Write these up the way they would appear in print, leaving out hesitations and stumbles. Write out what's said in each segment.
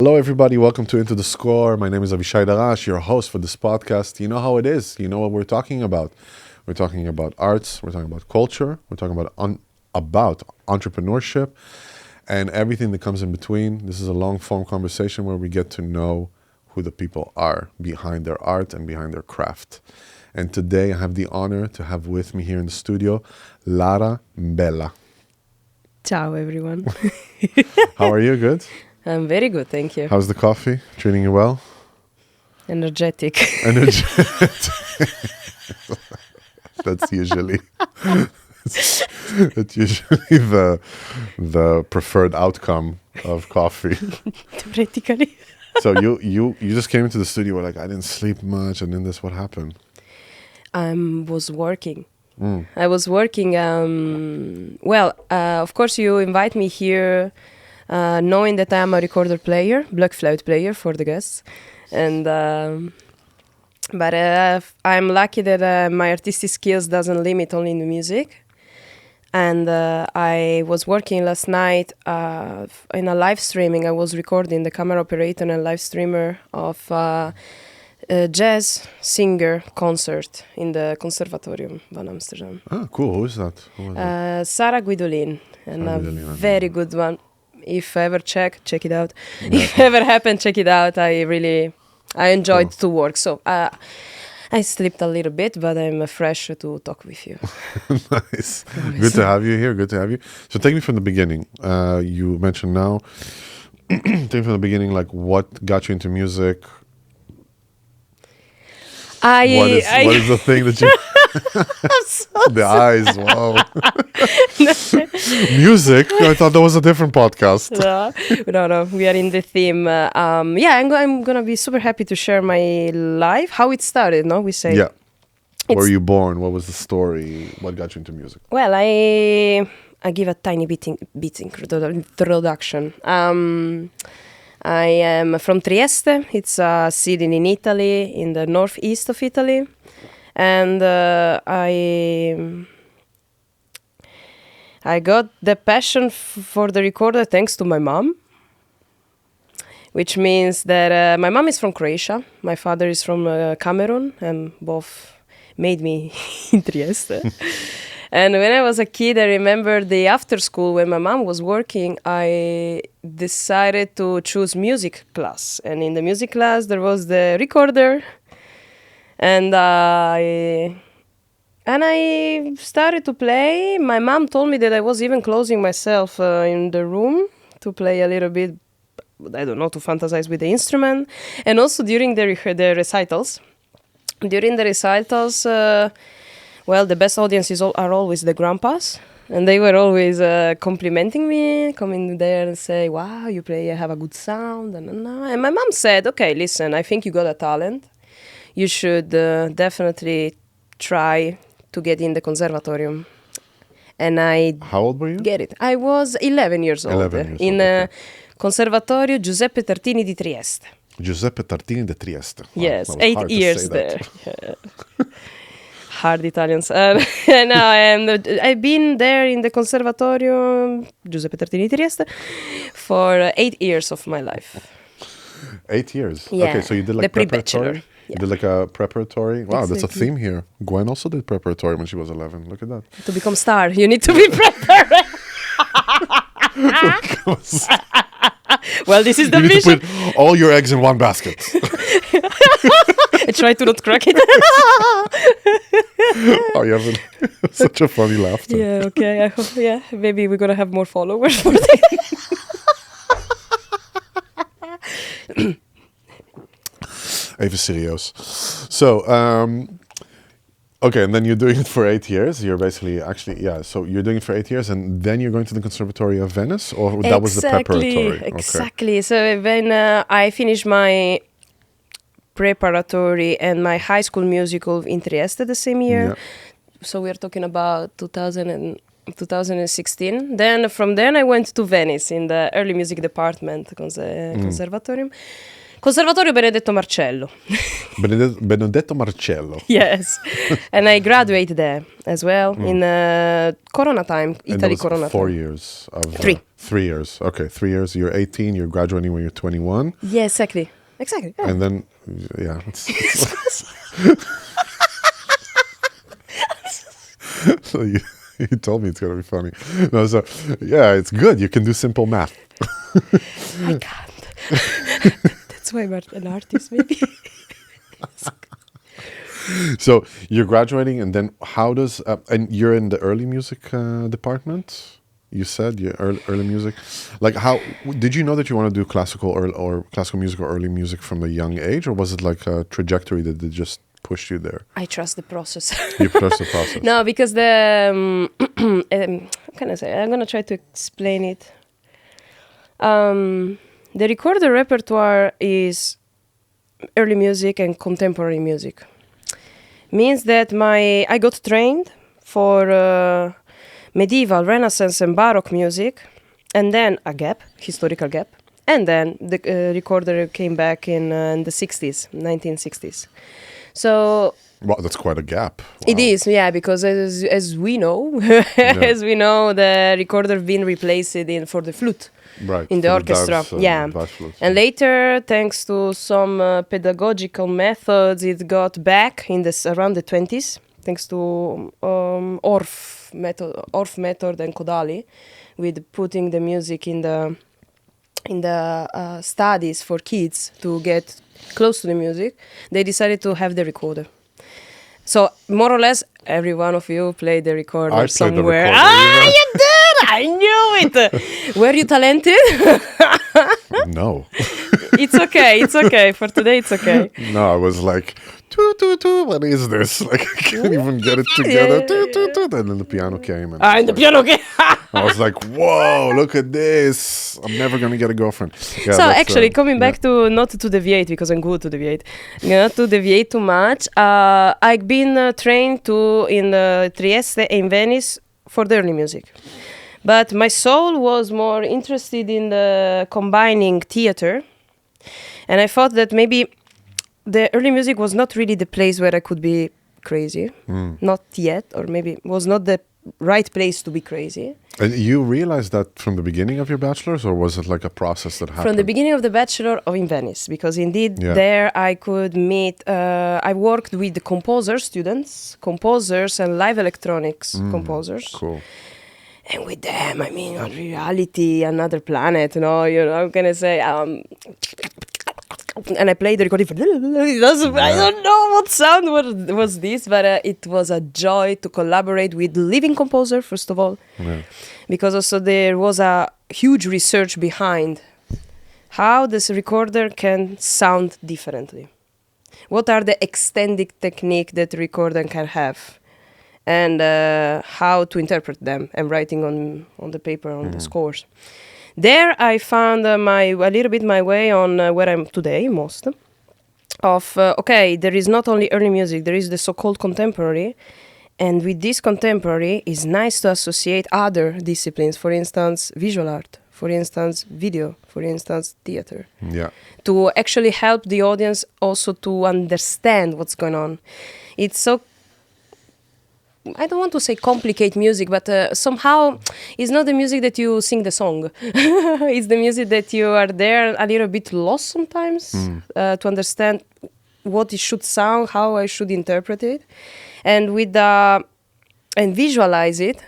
Hello, everybody. Welcome to Into the Score. My name is Avishai Darash, your host for this podcast. You know how it is. You know what we're talking about. We're talking about arts. We're talking about culture. We're talking about entrepreneurship and everything that comes in between. This is a long-form conversation where we get to know who the people are behind their art and behind their craft. And today I have the honor to have with me here in the studio, Lara Mbella. Ciao, everyone. How are you? Good? I'm very good, thank you. How's the coffee? Treating you well? Energetic. That's usually the preferred outcome of coffee. Theoretically. So you just came into the studio. Were like, I didn't sleep much, and then this. What happened? I was working. I was working. Of course, you invite me here, knowing that I am a recorder player, blockfluit player for the guests, and but I'm lucky that my artistic skills doesn't limit only in the music. And I was working last night in a live streaming. I was recording the camera operator and live streamer of a jazz singer concert in the Conservatorium van Amsterdam. Ah, cool. Who is that? Sarah Guidolin, and a very good one. If ever check it out. Yeah. If ever happened, check it out. I enjoyed to work. So I slept a little bit, but I'm fresh to talk with you. Nice. Good to have you here. Good to have you. So take me from the beginning. You mentioned now. Take me from the beginning, like what got you into music? What is the thing that you... The eyes, wow. Music? I thought that was a different podcast. No, we are in the theme. I'm going to be super happy to share my life, how it started, no? We say. Yeah. Where were you born? What was the story? What got you into music? Well, I give a tiny bit introduction. I am from Trieste. It's a city in Italy, in the northeast of Italy. And I got the passion for the recorder thanks to my mom, which means that my mom is from Croatia, my father is from Cameroon, and both made me in Trieste. And when I was a kid, I remember the after school when my mom was working, I decided to choose music class. And in the music class, there was the recorder. And I started to play. My mom told me that I was even closing myself in the room to play a little bit, I don't know, to fantasize with the instrument. And also during the recitals. During the recitals, the best audiences are always the grandpas. And they were always complimenting me, coming there and say, wow, you have a good sound. And my mom said, okay, listen, I think you got a talent. You should definitely try to get in the conservatorium. And How old were you? Get it. I was 11 years old. In Conservatorio Giuseppe Tartini di Trieste. Giuseppe Tartini di Trieste. Wow, yes, 8 years there. Hard Italians. And I've been there in the Conservatorio Giuseppe Tartini di Trieste for 8 years of my life. 8 years? Yeah. Okay, so you did like the pre-bachelor. You did like a preparatory? Wow, Exactly. That's a theme here. Gwen also did preparatory when she was 11. Look at that. To become star, you need to be prepared. Well, this is the you need vision. to put all your eggs in one basket. I try to not crack it. Oh, you have such a funny laughter. Yeah, okay. I hope, maybe we're going to have more followers for this. Even serieus. So, okay, and then you're doing it for 8 years. You're basically, so you're doing it for 8 years, and then you're going to the Conservatory of Venice, or that was the preparatory? Exactly. So when I finished my preparatory and my high school musical in Trieste the same year, so we're talking about 2016. Then from then I went to Venice in the early music department, Conservatorium. Conservatorio Benedetto Marcello. Benedetto Marcello. Yes. And I graduated there as well in Corona time, Italy Corona 4 time. years of... 3 years. Okay, 3 years. You're 18. You're graduating when you're 21. Yeah, exactly. Exactly. Yeah. And then, yeah. So you told me it's gonna be funny. No, so yeah, it's good. You can do simple math. I can't. That's why I'm an artist, maybe. So you're graduating, and then how does and you're in the early music department? You said you early music. Like, how did you know that you want to do classical or classical music or early music from a young age, or was it like a trajectory that just pushed you there? I trust the process. You trust the process. No, because the how can I say? I'm gonna try to explain it. The recorder repertoire is early music and contemporary music. Means that I got trained for medieval, Renaissance, and Baroque music, and then a gap, historical gap, and then the recorder came back in the 60s, 1960s. So. Wow, that's quite a gap. Wow. It is, yeah, because as we know, as we know, the recorder been replaced for the flute. Right, in the orchestra, yeah. And later, thanks to some pedagogical methods, it got back in around the 20s, thanks to Orff method and Kodali, with putting the music in the studies for kids to get close to the music. They decided to have the recorder. So more or less, every one of you played the recorder somewhere. You did! I knew it! Were you talented? No. It's okay. For today, it's okay. No, I was like, what is this? Like, I can't even get it together. And then the piano came. And the piano came. I was like, whoa, look at this. I'm never going to get a girlfriend. Yeah, so actually, coming back to, not to deviate, because I'm good to deviate, not to deviate too much, I've been trained in Trieste and Venice for the early music. But my soul was more interested in the combining theater. And I thought that maybe the early music was not really the place where I could be crazy. Not yet, or maybe was not the right place to be crazy. And you realized that from the beginning of your bachelor's, or was it like a process that happened? From the beginning of the bachelor in Venice, because indeed there I could meet, I worked with the students, composers and live electronics composers. Cool. And with them, I mean, on reality, another planet, I'm gonna say, and I played the recording for, I don't know what sound was this, but it was a joy to collaborate with the living composer, first of all, because also there was a huge research behind how this recorder can sound differently. What are the extended technique that the recorder can have? And how to interpret them and writing on the paper, on the scores. There I found a little bit my way on where I'm today, most. There is not only early music, there is the so-called contemporary. And with this contemporary, it's nice to associate other disciplines, for instance, visual art, for instance, video, for instance, theater. Yeah. To actually help the audience also to understand what's going on. It's so I don't want to say complicate music, but somehow it's not the music that you sing the song. It's the music that you are there a little bit lost sometimes to understand what it should sound, how I should interpret it, and and visualize it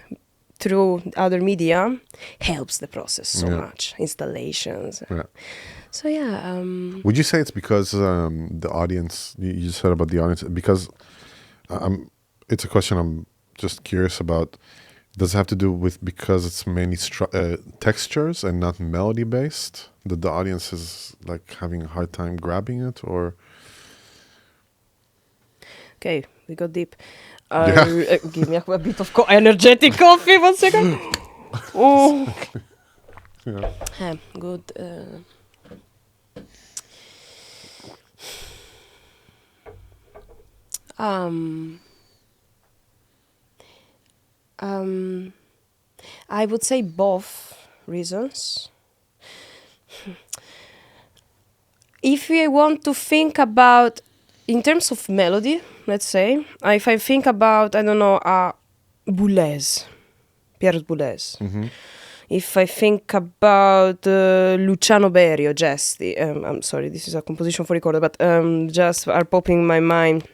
through other media helps the process so much. Installations. Yeah. So would you say it's because the audience? You said about the audience because. It's a question I'm just curious about. Does it have to do with because it's mainly textures and not melody based? That the audience is like having a hard time grabbing it, or? Okay, we got deep. Give me a bit of energetic coffee. 1 second. Oh. Good. I would say both reasons. If we want to think about, in terms of melody, let's say, if I think about, I don't know, Boulez, Pierre Boulez. If I think about Luciano Berio gesti, I'm sorry, this is a composition for recorder, but just are popping in my mind,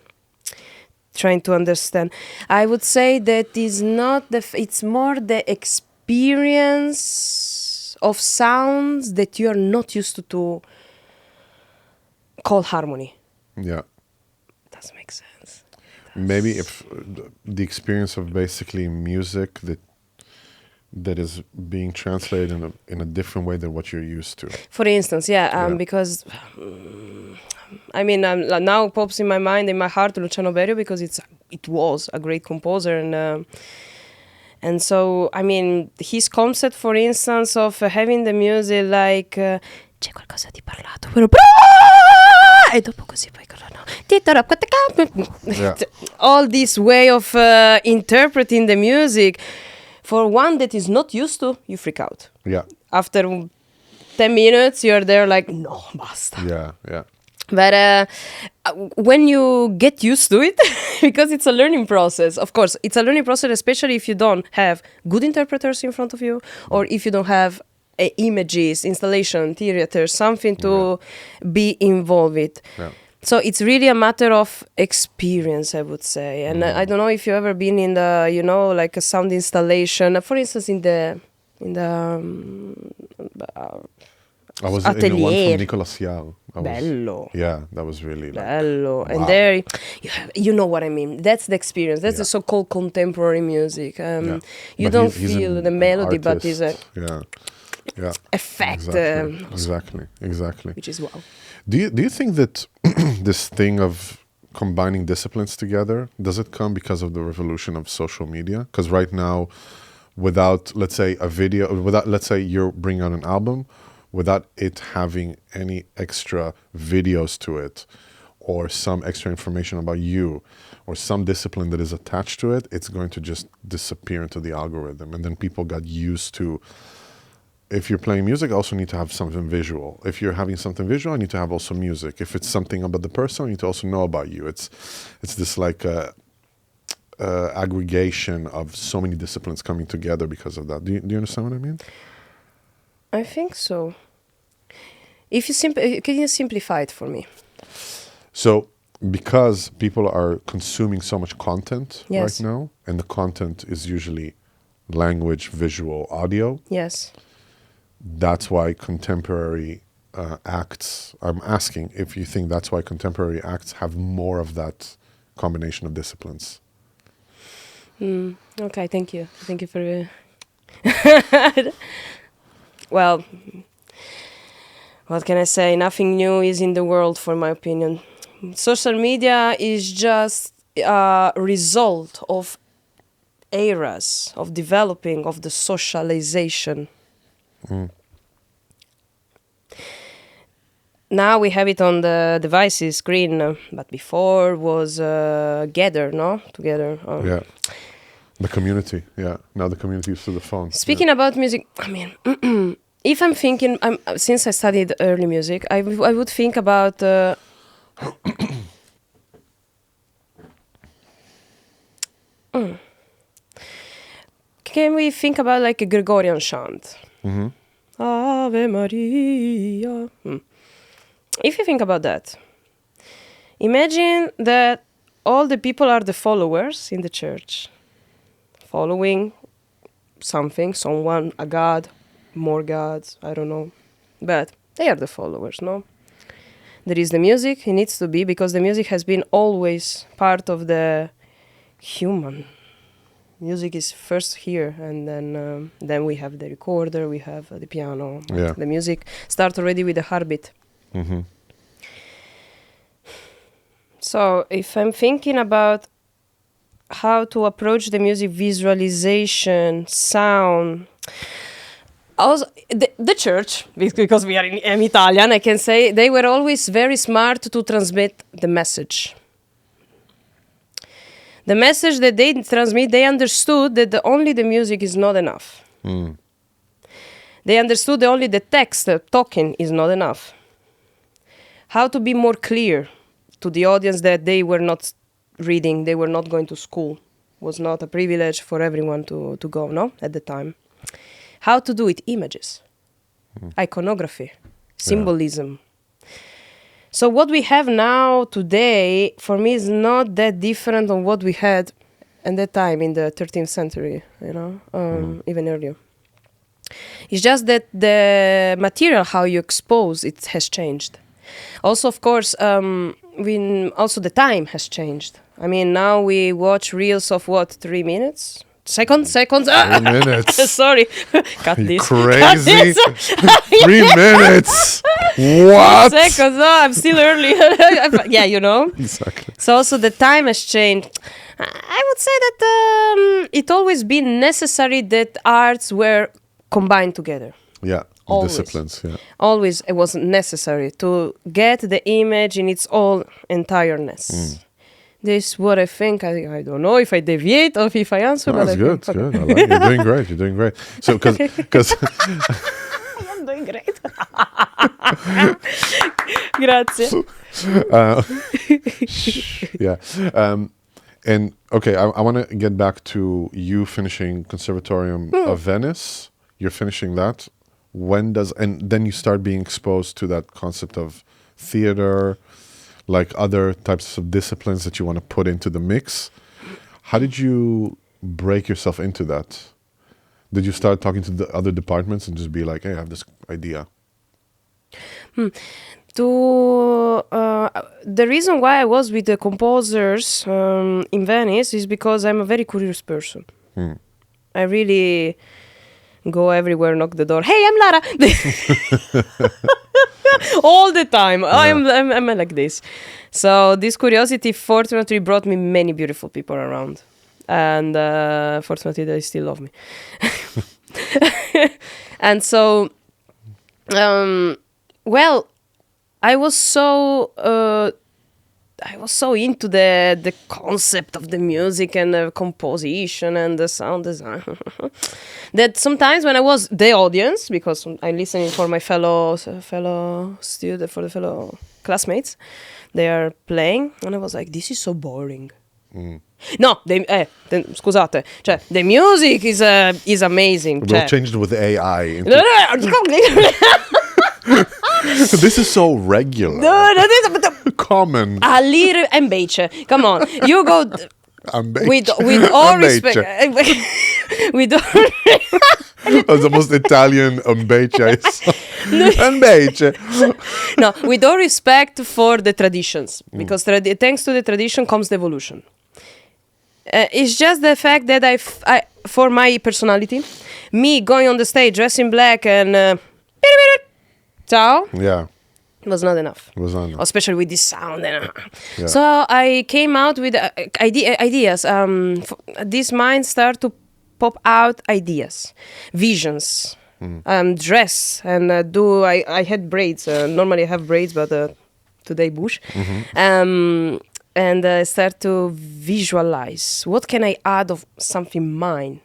trying to understand. I would say that is not it's more the experience of sounds that you are not used to call harmony. Yeah. Doesn't make sense. Maybe if the experience of basically music that is being translated in a different way than what you're used to. For instance, because I mean, now pops in my mind, in my heart, Luciano Berio, because it was a great composer, and so I mean, his concept, for instance, of having the music like c'è qualcosa di parlato, però e dopo così poi all this way of interpreting the music. For one that is not used to, you freak out. Yeah. After 10 minutes, you're there like, no, basta. Yeah, yeah. But when you get used to it, because it's a learning process, of course, it's a learning process, especially if you don't have good interpreters in front of you, or if you don't have images, installation, theater, something to be involved with. Yeah. So it's really a matter of experience, I would say. And I don't know if you've ever been in the, like a sound installation, for instance, in the I was atelier. in the one from Nicolas Jaal. Bello. Yeah, that was really bello. Wow. And there, you know what I mean. That's the experience. That's the so-called contemporary music. You but don't he's feel the melody, but it's a effect. Exactly. Which is wow. Do you think that this thing of combining disciplines together, does it come because of the revolution of social media? Because right now, without, let's say, a video, let's say you're bringing out an album, without it having any extra videos to it, or some extra information about you, or some discipline that is attached to it, it's going to just disappear into the algorithm. And then people got used to, if you're playing music, I also need to have something visual. If you're having something visual, I need to have also music. If it's something about the person, I need to also know about you. It's this like aggregation of so many disciplines coming together because of that. Do you understand what I mean? I think so. If you can you simplify it for me? So, because people are consuming so much content right now, and the content is usually language, visual, audio. Yes. That's why contemporary acts, I'm asking if you think that's why contemporary acts have more of that combination of disciplines. Okay, thank you. Thank you for... Well, what can I say? Nothing new is in the world, for my opinion. Social media is just a result of eras of developing of the socialization. Now we have it on the devices screen, but before was together. Yeah, the community. Yeah, now the community is through the phone. Speaking about music, I mean, if I'm thinking, since I studied early music, I would think about. Can we think about like a Gregorian chant? Mm-hmm. Ave Maria. If you think about that, imagine that all the people are the followers in the church, following something, someone, a god, more gods, I don't know. But they are the followers, no? There is the music, it needs to be, because the music has been always part of the human. Music is first here, and then we have the recorder, we have the piano. Yeah. The music starts already with the heartbeat. Mm-hmm. So if I'm thinking about how to approach the music, visualization, sound, also the church, because we are in Italian, I can say they were always very smart to transmit the message. The message that they transmit, they understood that only the music is not enough. They understood that only the text, talking, is not enough. How to be more clear to the audience that they were not reading, they were not going to school. Was not a privilege for everyone to go, no, at the time. How to do it? Images, iconography, symbolism. So what we have now today, for me, is not that different on what we had at that time in the 13th century, even earlier. It's just that the material, how you expose it, has changed. Also, of course, also the time has changed. I mean, now we watch reels of 3 minutes? Seconds? 3 minutes. Sorry. Cut You this. crazy? 3 minutes. What? Seconds. Oh, I'm still early. Yeah, Exactly. So also the time has changed. I would say that it always been necessary that arts were combined together. Yeah. Always. Disciplines. Yeah. Always it was necessary to get the image in its all entireness. This is what I think. I don't know if I deviate or if I answer. No, but that's I good. think, It's good. I like it. You're doing great. You're doing great. So, because I'm doing great. Grazie. yeah. And okay, I want to get back to you finishing Conservatorium of Venice. You're finishing that. And then you start being exposed to that concept of theater, like other types of disciplines that you want to put into the mix. How did you break yourself into that? Did you start talking to the other departments and just be like, hey, I have this idea? The reason why I was with the composers in Venice is because I'm a very curious person. I really go everywhere, knock the door. Hey, I'm Lara. All the time. Yeah. I'm like this. So this curiosity fortunately brought me many beautiful people around. And fortunately they still love me. And so, well, I was so into the concept of the music and the composition and the sound design that sometimes when I was the audience, because I listening for my fellow student, for the fellow classmates, they are playing, and I was like, this is so boring. No, scusate, cioè, the music is amazing. We'll change it with AI. This is so regular. Common. A little invece. Come on. You go with all respect. With all That's the most Italian invece. Invece. No, with all respect for the traditions, because thanks to the tradition comes the evolution. It's just the fact that I for my personality, me going on the stage dressed in black and ciao. Yeah. It was not enough. It was not enough. Especially with this sound. So I came out with ideas. This mind started to pop out ideas, visions, dress, and I had braids. Normally I have braids, but today bush. And I start to visualize. What can I add of something mine?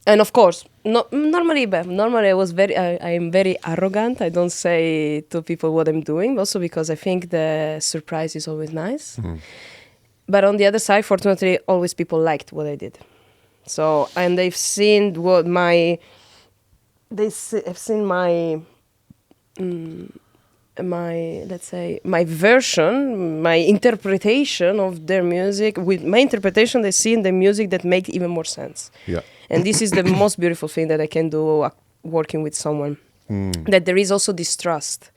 And of course, normally I was I am very arrogant. I don't say to people what I'm doing, also because I think the surprise is always nice. But on the other side, fortunately, always people liked what I did. So, and they've seen my let's say, my version, my interpretation of their music. With my interpretation, they see in the music that make even more sense. Yeah. And this is the most beautiful thing that I can do working with someone. That there is also this trust.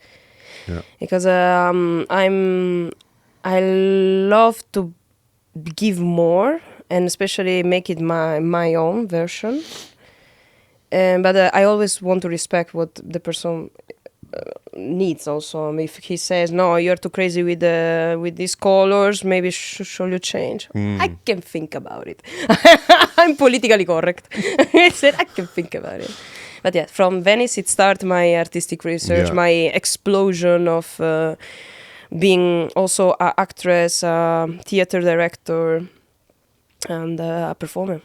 Yeah. Because I love to give more, and especially make it my own version. But I always want to respect what the person needs also. If he says, no, you're too crazy with these colors, maybe should you change? I can think about it. I'm politically correct. I said I can think about it. But yeah, from Venice it started my artistic research, my explosion of being also an actress, a theater director, and a performer.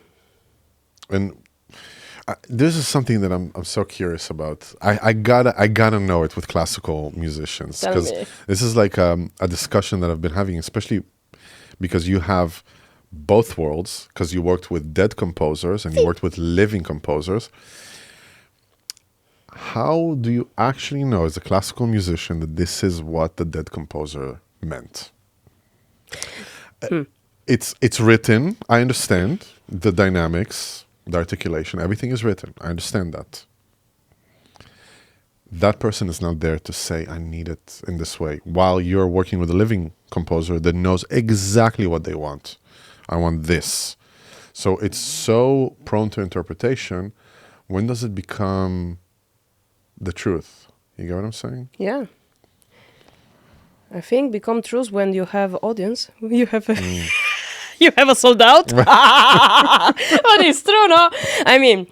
And this is something that I'm so curious about. I gotta know it with classical musicians, because this is like a discussion that I've been having, especially because you have both worlds, because you worked with dead composers and you worked with living composers. how do you actually know as a classical musician that this is what the dead composer meant? It's written. I understand the dynamics, the articulation, everything is written. I understand that. That person is not there to say, I need it in this way, while you're working with a living composer that knows exactly what they want. I want this. So it's so prone to interpretation. When does it become the truth? You get what I'm saying? Yeah. I think become truth when you have audience. You have a, you have a sold out. But it's true, no? I mean,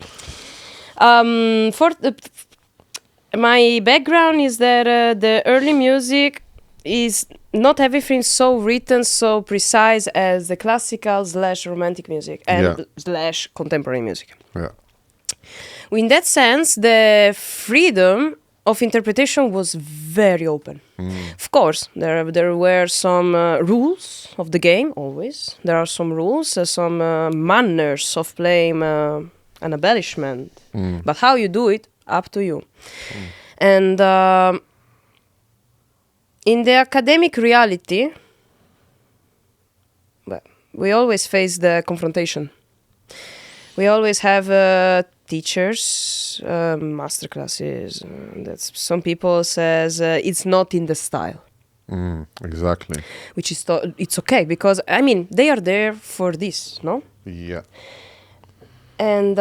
my background is that the early music is not everything so written, so precise as the classical / romantic music and / contemporary music. Yeah. In that sense, the freedom of interpretation was very open. Of course, there were some rules of the game, always. There are some rules, some manners of playing an embellishment. But how you do it, up to you. And in the academic reality, we always face the confrontation. We always have teachers, master classes. That's some people says it's not in the style. Exactly. Which is it's okay because I mean they are there for this, no? Yeah. And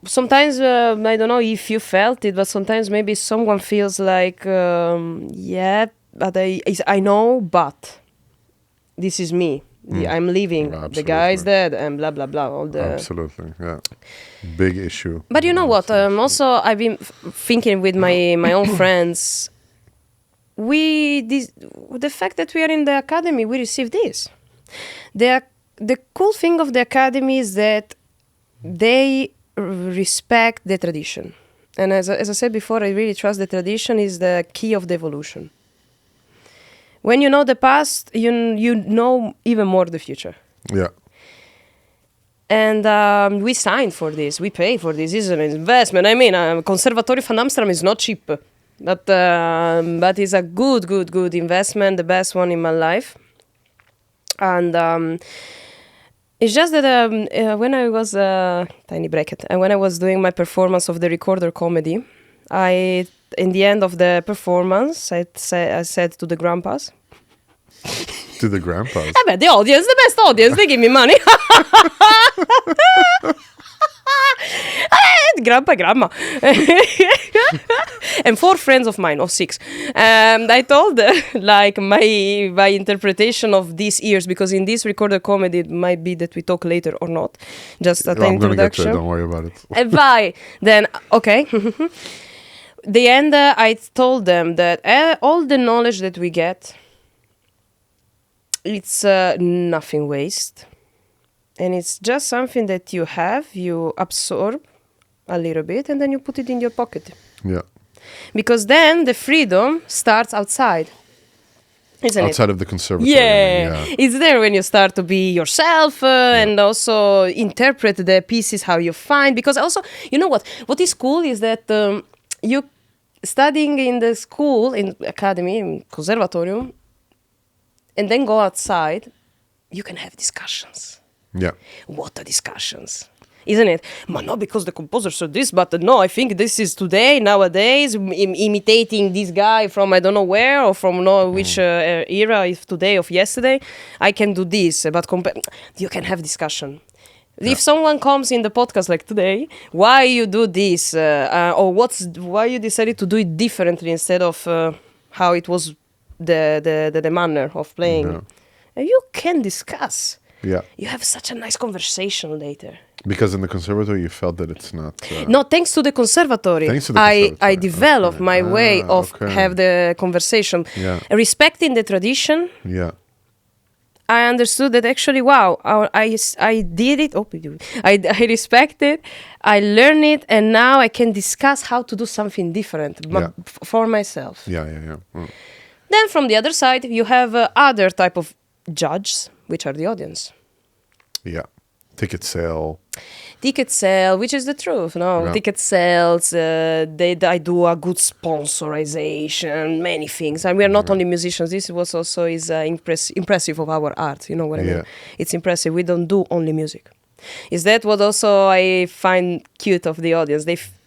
sometimes I don't know if you felt it, but sometimes maybe someone feels like yeah, but I know, but this is me. I'm leaving. The guy is dead, and blah blah blah. All the absolutely, yeah, big issue. But you know what? Also, I've been thinking with my own friends. The fact that we are in the academy, we receive this. The cool thing of the academy is that they respect the tradition, and as I said before, I really trust the tradition is the key of the evolution. When you know the past, you know even more the future. Yeah. And we signed for this. We pay for this. This is an investment. I mean, Conservatory van Amsterdam is not cheap. But it's a good investment. The best one in my life. And it's just that when I was... tiny bracket. And when I was doing my performance of the recorder comedy, in the end of the performance, I said to the grandpas. To the grandpas? The audience, the best audience, they give me money. Grandma. And 4 friends of mine, of 6. I told like my interpretation of these years, because in this recorded comedy, it might be that we talk later or not. Just an introduction. I'm going to get to it, don't worry about it. Bye. Then, okay. The end, I told them that all the knowledge that we get, it's nothing waste. And it's just something that you have, you absorb a little bit, and then you put it in your pocket. Yeah. Because then the freedom starts outside. Isn't outside it? Of the conservatory. Yeah. It's there when you start to be yourself and also interpret the pieces how you find. Because also, you know what is cool is that you studying in the school, in academy, in conservatorium, and then go outside, you can have discussions. Yeah. What are discussions? Isn't it? But no, because the composer said this, but no, I think this is today, nowadays, imitating this guy from I don't know where or from which era, if today or yesterday, I can do this. But you can have discussion. Yeah. If someone comes in the podcast like today, why you do this, or why you decided to do it differently instead of how it was the manner of playing, you can discuss. Yeah, you have such a nice conversation later. Because in the conservatory, you felt that it's not. No, thanks to the conservatory. Thanks to the conservatory. I developed my way of have the conversation, respecting the tradition. Yeah. I understood that actually, wow, I did it. I respect it. I learned it, and now I can discuss how to do something different for myself. Yeah. Then from the other side, you have other type of judges, which are the audience. Yeah. ticket sale. Ticket sale, which is the truth, no? Yeah. Ticket sales, I do a good sponsorization, many things. And we are not only musicians. This was also impressive of our art, you know what I mean? Yeah. It's impressive. We don't do only music. Is that what also I find cute of the audience?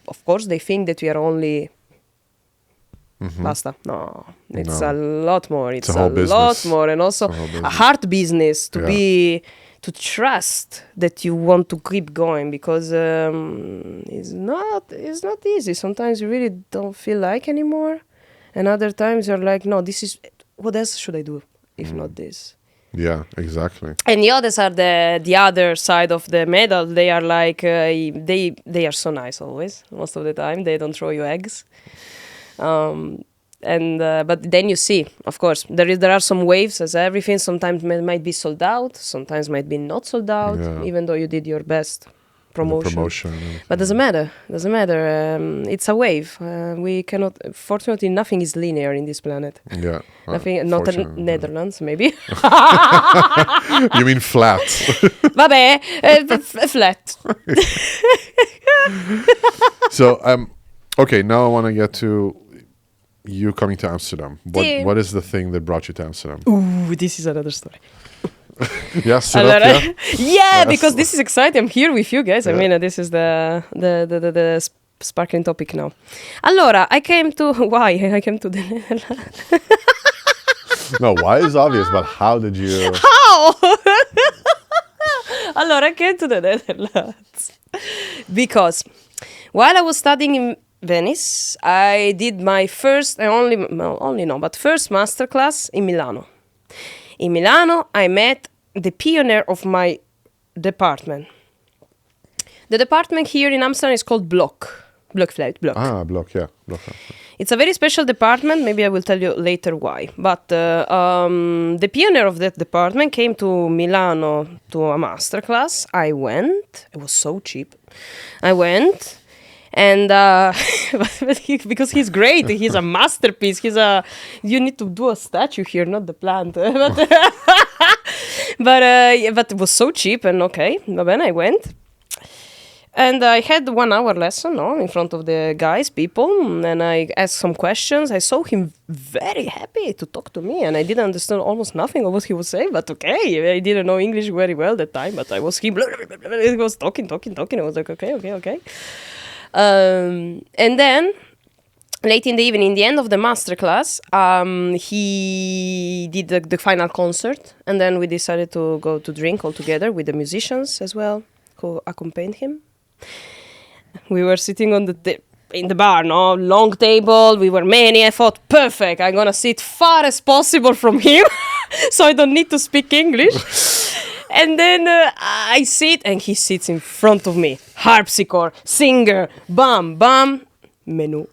Of course, they think that we are only... Basta. No, it's No. a lot more. It's a whole lot business. more. And also It's a whole a business. hard business to Yeah. to trust that you want to keep going, because it's not easy. Sometimes you really don't feel like anymore, and other times you're like, no, this is, what else should I do if not this? Yeah, exactly. And the others are the other side of the medal. They are like they are so nice always. Most of the time they don't throw you eggs. But then you see, of course, there are some waves as everything. Sometimes might be sold out, sometimes might be not sold out, Yeah. even though you did your best promotion. Promotion. and But doesn't matter. It's a wave. We cannot. Fortunately, nothing is linear in this planet. everything. Yeah. Nothing. Not in fortunately. Netherlands, maybe. You mean flat? Vabbè, flat. So, okay, now I want to get to you coming to Amsterdam. Yeah. What is the thing that brought you to Amsterdam? Ooh, this is another story. Yeah, sit up, Allora, yeah. yeah, because this is exciting. I'm here with you guys. I Yeah. mean, this is the sparkling topic now. Allora, I came to why I came to the Netherlands. No, why is obvious, but how did you... How? Allora, I came to the Netherlands because while I was studying in Venice, I did my first and first masterclass in Milano. In Milano, I met the pioneer of my department. The department here in Amsterdam is called Block. Block. Ah, block, yeah. Block. It's a very special department. Maybe I will tell you later why. But the pioneer of that department came to Milano to a masterclass. I went. It was so cheap. I went. And because he's great, he's a masterpiece. You need to do a statue here, not the plant. but it was so cheap, and okay. But then I went, and I had 1 hour lesson, in front of the people, and I asked some questions. I saw him very happy to talk to me, and I didn't understand almost nothing of what he was saying. But okay, I didn't know English very well that time. But I was he was talking. I was like, okay. And then, late in the evening, in the end of the masterclass, he did the final concert, and then we decided to go to drink all together with the musicians as well, who accompanied him. We were sitting in the bar, long table. We were many. I thought, perfect. I'm gonna sit far as possible from him, so I don't need to speak English. And then I sit, and he sits in front of me. Harpsichord, singer, bam, menu.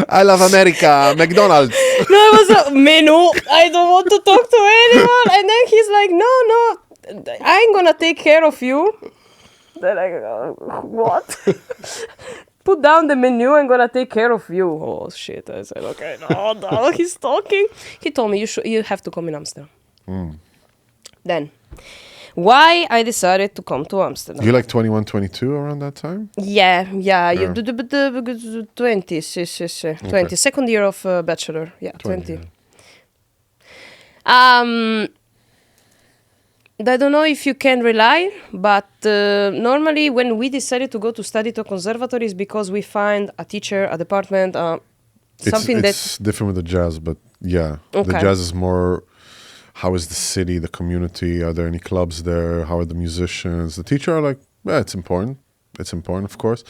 I love America, McDonald's. No, it was a menu. I don't want to talk to anyone. And then he's like, no, I'm gonna take care of you. Then I go, what? Put down the menu, I'm gonna take care of you. Oh, shit. I said, okay, no, he's talking. He told me, you have to come in Amsterdam. Then, why I decided to come to Amsterdam? You like 21, 22 around that time? Yeah. You 20, 20, second year of bachelor. Yeah, 20. Yeah. I don't know if you can rely, but normally when we decided to go to study to conservatories, because we find a teacher, a department, something it's different with the jazz, but yeah, Okay. the jazz is more. How is the city, the community? Are there any clubs there? How are the musicians? The teacher are like, yeah, it's important. It's important, of course,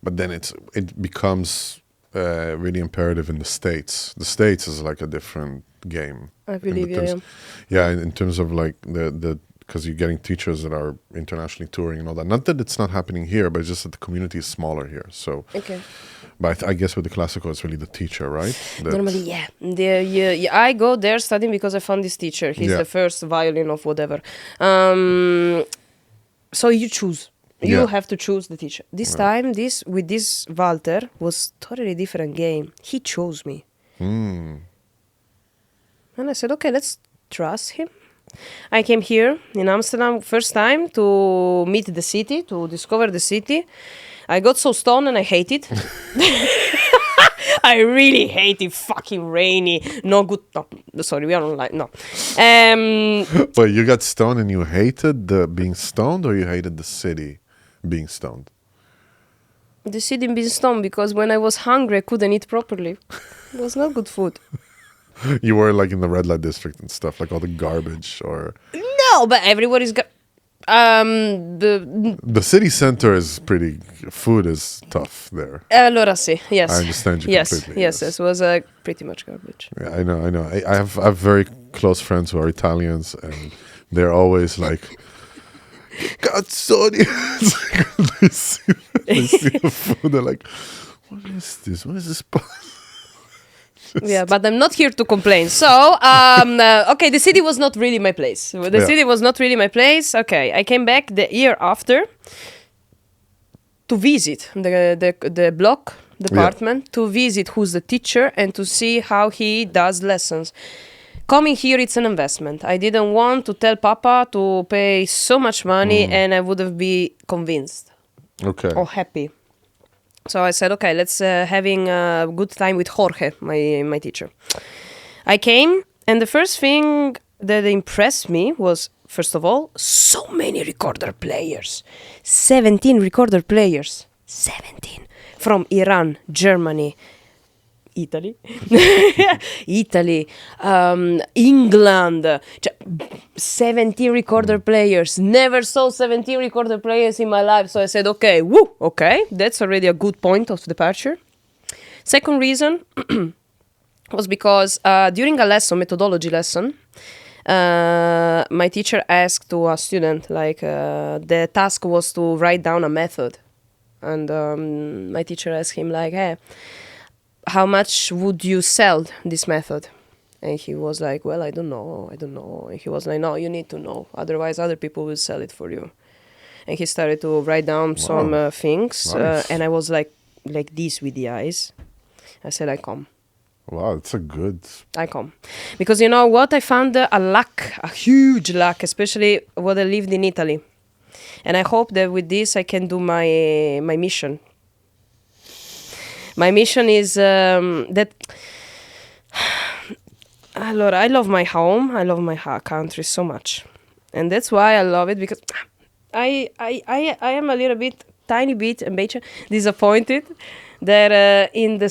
but then it becomes really imperative in the States. The States is like a different game. I believe, In terms of like the because you're getting teachers that are internationally touring and all that. Not that it's not happening here, but it's just that the community is smaller here. So, Okay. But I guess with the classical, it's really the teacher, right? Normally, yeah. I go there studying because I found this teacher. He's the first violin of whatever. So you choose. You have to choose the teacher. This time, with this Walter was totally different game. He chose me. And I said, okay, let's trust him. I came here in Amsterdam first time to meet the city, to discover the city. I got so stoned and I hate it. I really hate it. Fucking rainy. No good. No, sorry, we are online. No. But you got stoned and you hated the being stoned, or you hated the city being stoned? The city being stoned because when I was hungry, I couldn't eat properly. It was not good food. You were like in the red light district and stuff, like all the garbage, or No, but everywhere is. the city center is pretty. Food is tough there. Allora sì, yes. I understand you yes, completely. Yes, it was pretty much garbage. Yeah, I know. I have very close friends who are Italians, and they're always like, "Cazzoni!" They see the food, they're like, "What is this? What is this?" Yeah, but I'm not here to complain. So, okay, the city was not really my place. The city was not really my place. Okay, I came back the year after to visit the block department, to visit who's the teacher and to see how he does lessons. Coming here, it's an investment. I didn't want to tell Papa to pay so much money and I would have been convinced or happy. So I said, okay, let's having a good time with Jorge, my teacher. I came, and the first thing that impressed me was, first of all, so many recorder players. 17 recorder players. 17. From Iran, Germany, Italy, England. 17 recorder players. Never saw 17 recorder players in my life. So I said, okay, that's already a good point of departure. Second reason was because during a lesson, methodology lesson, my teacher asked to a student, the task was to write down a method. And my teacher asked him, hey, how much would you sell this method? And he was like, well, I don't know. And he was like, no, you need to know. Otherwise, other people will sell it for you. And he started to write down some things. Nice. And I was like this with the eyes. I said, I come. Wow, that's a good... I come. Because you know what? I found a huge luck, especially when I lived in Italy. And I hope that with this, I can do my mission. My mission is that... Allora, I love my home. I love my country so much. And that's why I love it, because I am a little bit, tiny bit, disappointed that in the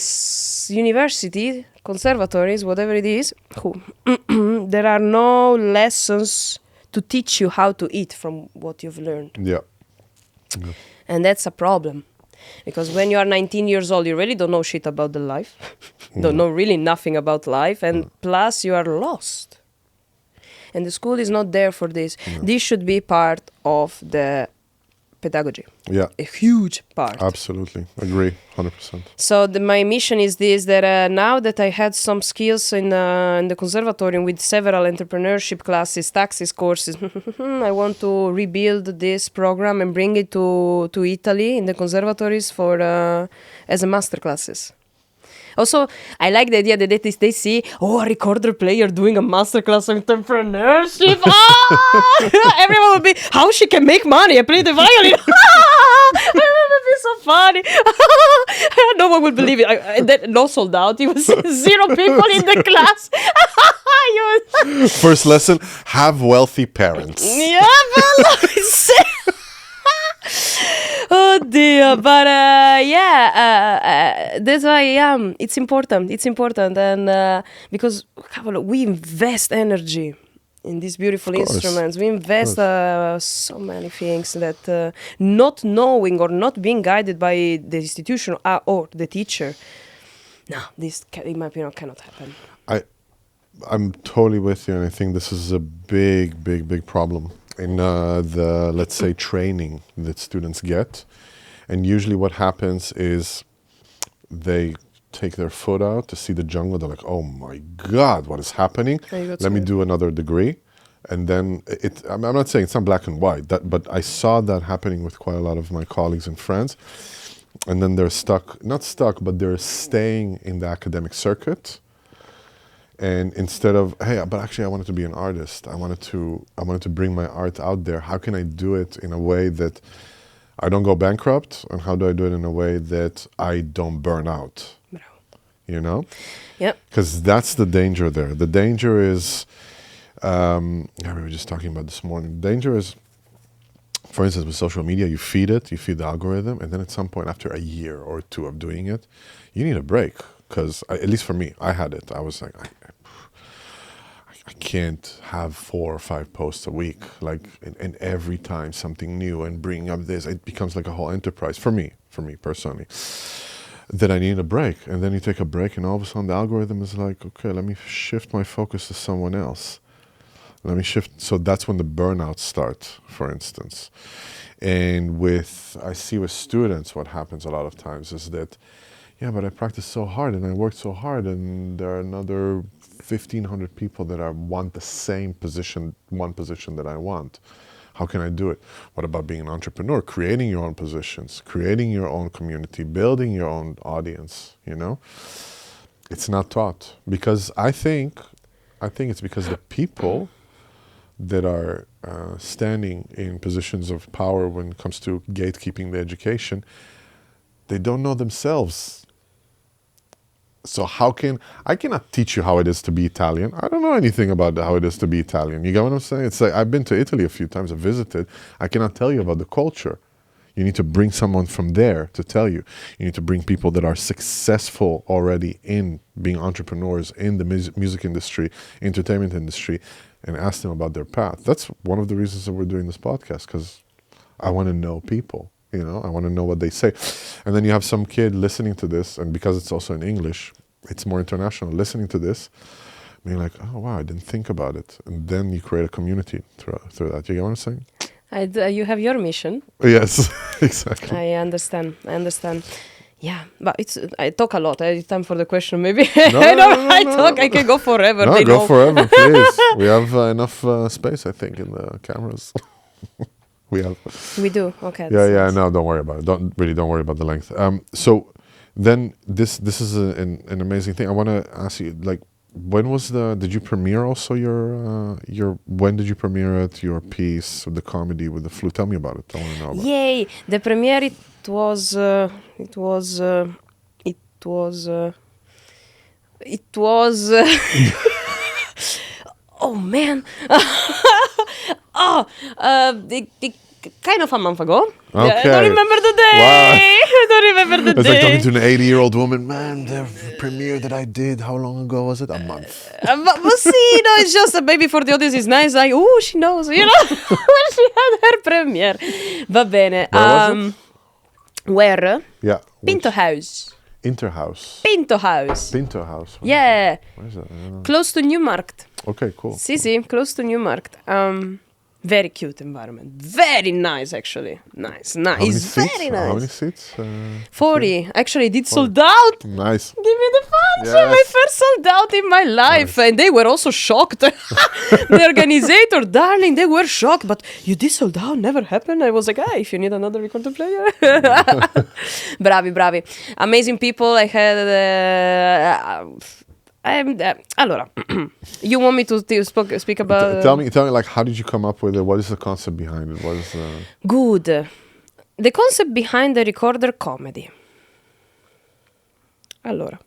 university, conservatories, whatever it is, there are no lessons to teach you how to eat from what you've learned. Yeah. And that's a problem. Because when you are 19 years old, you really don't know shit about the life. Don't know really nothing about life. And plus, you are lost. And the school is not there for this. This should be part of the pedagogy. Yeah. A huge part. Absolutely. Agree. 100%. So my mission is this, that now that I had some skills in the conservatorium with several entrepreneurship classes, taxes courses, I want to rebuild this program and bring it to Italy in the conservatories for as a master classes. Also, I like the idea that they see, a recorder player doing a masterclass on entrepreneurship. Everyone will be, how she can make money? I play the violin. It would be so funny. No one will believe it. No sold out. It was 0 people in the class. First lesson, have wealthy parents. Yeah, but oh dear, but that's why it's important. It's important, and because we invest energy in these beautiful instruments, we invest so many things that not knowing or not being guided by the institution or the teacher. No, this, in my opinion, cannot happen. I'm totally with you, and I think this is a big, big, big problem in the, let's say, training that students get. And usually what happens is they take their foot out to see the jungle. They're like, oh my God, what is happening? Let me do another degree. And then I'm not saying it's not black and white, but I saw that happening with quite a lot of my colleagues and friends. And then they're not stuck, but they're staying in the academic circuit And instead of, hey, but actually I wanted to be an artist. I wanted to bring my art out there. How can I do it in a way that I don't go bankrupt? And how do I do it in a way that I don't burn out? You know? Yep. Because that's the danger there. The danger is, we were just talking about this morning. The danger is, for instance, with social media, you feed the algorithm, and then at some point after a year or two of doing it, you need a break. Because at least for me, I had it. I was like, I can't have 4 or 5 posts a week, like, and every time something new and bringing up this, it becomes like a whole enterprise for me personally. That I need a break, and then you take a break, and all of a sudden the algorithm is like, okay, let me shift my focus to someone else. Let me shift. So that's when the burnouts start, for instance. And I see with students, what happens a lot of times is that, yeah, but I practiced so hard and I worked so hard, and there are another 1,500 people that want the same position, one position that I want. How can I do it? What about being an entrepreneur? Creating your own positions, creating your own community, building your own audience, you know? It's not taught. Because I think it's because the people that are standing in positions of power when it comes to gatekeeping the education, they don't know themselves. So I cannot teach you how it is to be Italian. I don't know anything about how it is to be Italian. You get what I'm saying? It's like, I've been to Italy a few times, I've visited. I cannot tell you about the culture. You need to bring someone from there to tell you. You need to bring people that are successful already in being entrepreneurs in the music industry, entertainment industry, and ask them about their path. That's one of the reasons that we're doing this podcast, because I want to know people. You know, I want to know what they say. And then you have some kid listening to this, and because it's also in English, it's more international, listening to this, being like, oh, wow, I didn't think about it. And then you create a community through that. You get what I'm saying? You have your mission. Yes, exactly. I understand. Yeah, but I talk a lot. It's time for the question, maybe. No, I can go forever. No, go forever, please. We have enough space, I think, in the cameras. We do. Okay. Yeah. No, don't worry about it. Don't worry about the length. So then this is an amazing thing. I want to ask you, like, did you premiere also when did you premiere it, your piece, the comedy with the flute? Tell me about it. I want to know about it. Yay! The premiere, it was oh man. Kind of a month ago. Okay. Yeah, I don't remember the day. Wow. I don't remember the It's day. like talking to an 80-year-old woman. Man, the premiere that I did, how long ago was it? A month. But see, it's just maybe for the audience it's nice. Like, oh, she knows, when she had her premiere. Va bene. Where was it? Where? Yeah. Pinto House. Interhouse. Pinto House. Pinto House. Yeah. Where is that? I don't know. Close to Newmarket. Okay, cool. See, close to Newmarket. Very cute environment. Very nice, actually. Nice. It's very nice. How many seats? 40. Actually, it did sold out. Nice. Give me the fun. Yes. My first sold out in my life. Nice. And they were also shocked. The organizer, darling, they were shocked. But you did sold out? Never happened? I was like, if you need another recorder player. Bravi. Amazing people. I had... allora, you want me to speak about... Tell me, like, how did you come up with it? What is the concept behind it? What is Good. The concept behind the recorder comedy. Allora,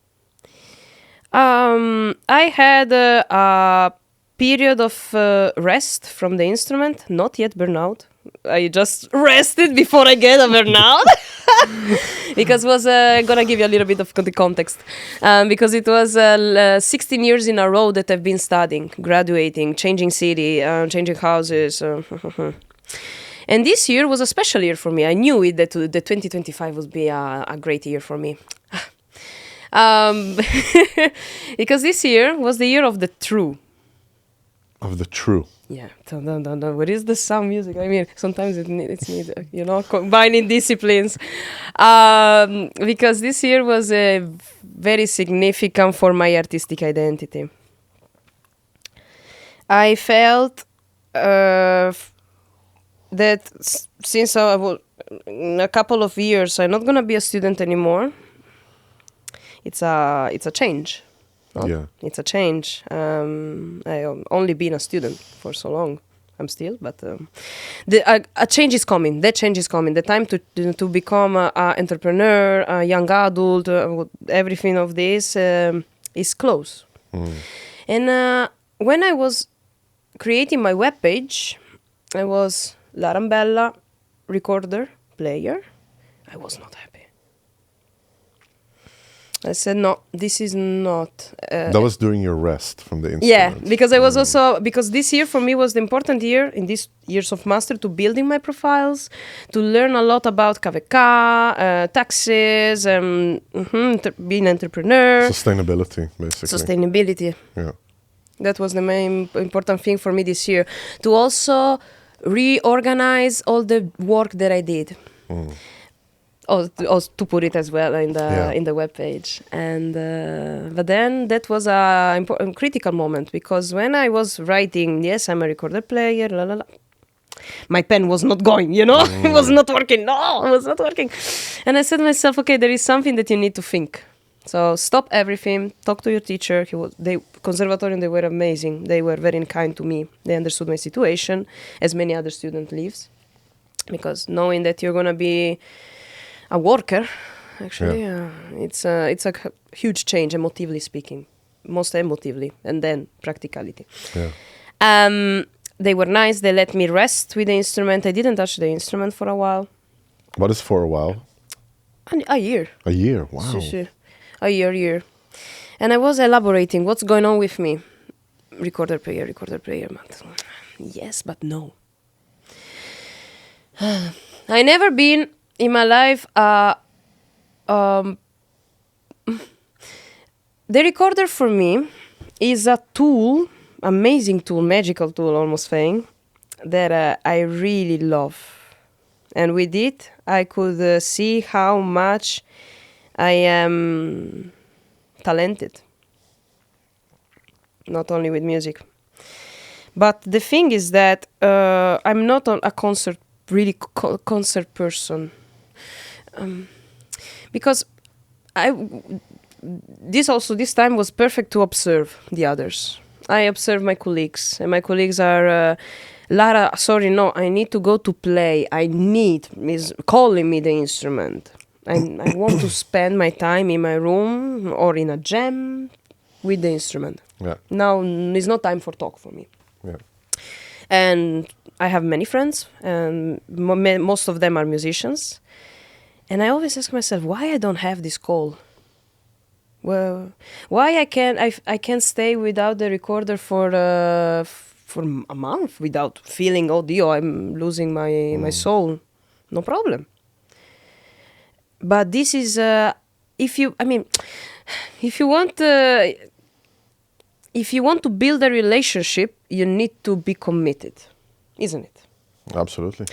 I had a period of rest from the instrument, not yet burnout. I just rested before I get a burnout. Because was gonna give you a little bit of the context, because it was 16 years in a row that I've been studying, graduating, changing city, changing houses, and this year was a special year for me. I knew it that the 2025 would be a great year for me, because this year was the year of the true. Of the true. Yeah, no. What is the sound music? I mean, sometimes it's need, combining disciplines. Because this year was very significant for my artistic identity. I felt that since I will, in a couple of years, I'm not gonna be a student anymore. It's a change. It's a change. I've only been a student for so long. I'm still, but a change is coming. That change is coming. The time to become an entrepreneur, a young adult, everything of this is close. And when I was creating my webpage, I was Lara Mbella, recorder, player. I was not happy. I said, no, this is not... that was during your rest from the instrument. Yeah, because I was also... Because this year for me was the important year, in these years of master, to building my profiles, to learn a lot about KVK, taxes, being an entrepreneur. Sustainability, basically. Sustainability. Yeah. That was the main important thing for me this year. To also reorganize all the work that I did. To put it as well in the webpage, and but then that was a critical moment, because when I was writing, yes, I'm a recorder player, my pen was not going, it was not working. No, it was not working, and I said to myself, okay, there is something that you need to think. So stop everything, talk to your teacher. Conservatorium, they were amazing. They were very kind to me. They understood my situation, as many other students lives, because knowing that you're gonna be a worker, actually, it's a huge change, emotively speaking, most emotively, and then practicality. Yeah. They were nice. They let me rest with the instrument. I didn't touch the instrument for a while. What is for a while? A year. A year, wow. A year. And I was elaborating what's going on with me. Recorder player. Yes, but no. I never been in my life the recorder for me is a tool, amazing tool, magical tool, almost saying, that I really love. And with it, I could see how much I am talented. Not only with music. But the thing is that I'm not a concert person. Because this time was perfect to observe the others. I observe my colleagues, and my colleagues are Lara, sorry, no, I need to go to play. Is calling me the instrument. I want to spend my time in my room or in a jam with the instrument. Yeah. Now there's no time for talk for me. Yeah. And I have many friends, and most of them are musicians. And I always ask myself, why I don't have this call? Well, why I can't stay without the recorder for a month without feeling, oh Dio, I'm losing my soul. No problem. But this is if you want to build a relationship, you need to be committed, isn't it? Absolutely.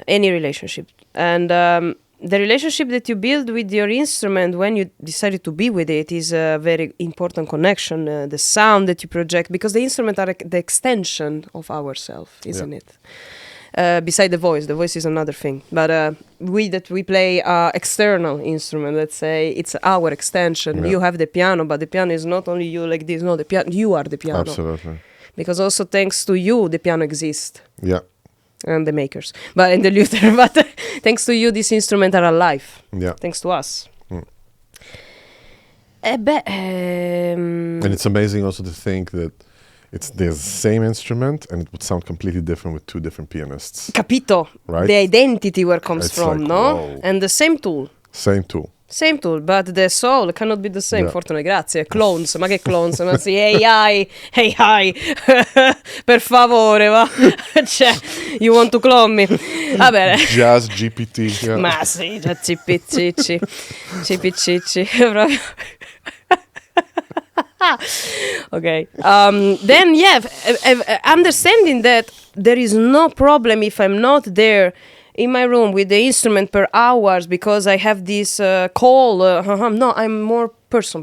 Any relationship. And the relationship that you build with your instrument when you decided to be with it is a very important connection. The sound that you project, because the instruments are the extension of ourselves, isn't it? Beside the voice is another thing. But we play external instrument. Let's say it's our extension. Yeah. You have the piano, but the piano is not only you like this. No, the piano. You are the piano. Absolutely. Because also thanks to you, the piano exists. Yeah. And the makers, and the luthier, but thanks to you, these instruments are alive. Yeah. Thanks to us. And it's amazing also to think that it's the same instrument and it would sound completely different with two different pianists. Capito? Right? The identity where it comes it's from, like, no? whoa. And the same tool. Same tool, but the soul cannot be the same. Fortuna, grazie. Clones, ma che clones? Ma sì, AI, per favore, va. Cioè, you want to clone me? Vabbè. Jazz GPT. Yeah. Ma sì, già CPCC. Proprio. Okay. Then, understanding that there is no problem if I'm not there in my room with the instrument per hours because I have this call. No, I'm more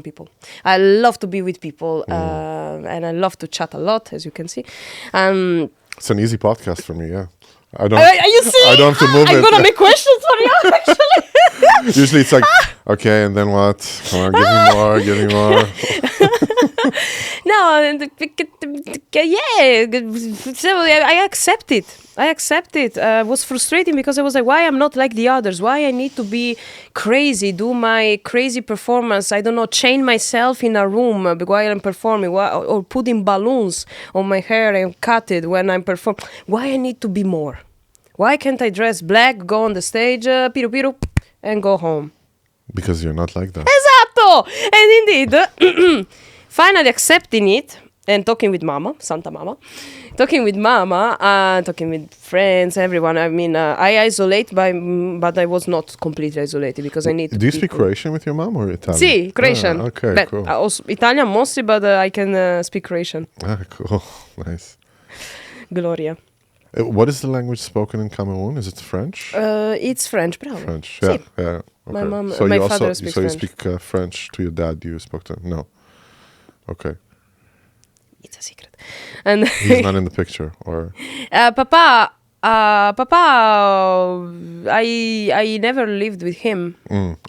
people. I love to be with people, and I love to chat a lot, as you can see. It's an easy podcast for me, yeah. Are you seeing? I don't have to move I'm going to make questions for you, actually. Usually it's like, okay, and then what? Come on, give me more. No, yeah. So I accept it. Was frustrating because I was like, why I'm not like the others? Why I need to be crazy, do my crazy performance? I don't know, chain myself in a room while I'm performing, or putting balloons on my hair and cut it when I'm performing. Why I need to be more? Why can't I dress black, go on the stage, piru piru, and go home? Because you're not like that. Esatto! And indeed, finally accepting it and talking with Mama, Santa Mama, talking with friends, everyone. I mean, I isolate, but I was not completely isolated because I need to. Do you speak Croatian with your mom or Italian? Sì, Croatian. Okay, but cool. Also Italian mostly, but I can speak Croatian. Cool. Nice. Gloria. What is the language spoken in Cameroon? Is it French? It's French, bravo. French, yeah. Sì. Yeah. Okay. My mom, so my you father also, speaks so you French. speak French to your dad? You spoke to him? No. Okay. It's a secret. And He's not in the picture, or Papa, I never lived with him.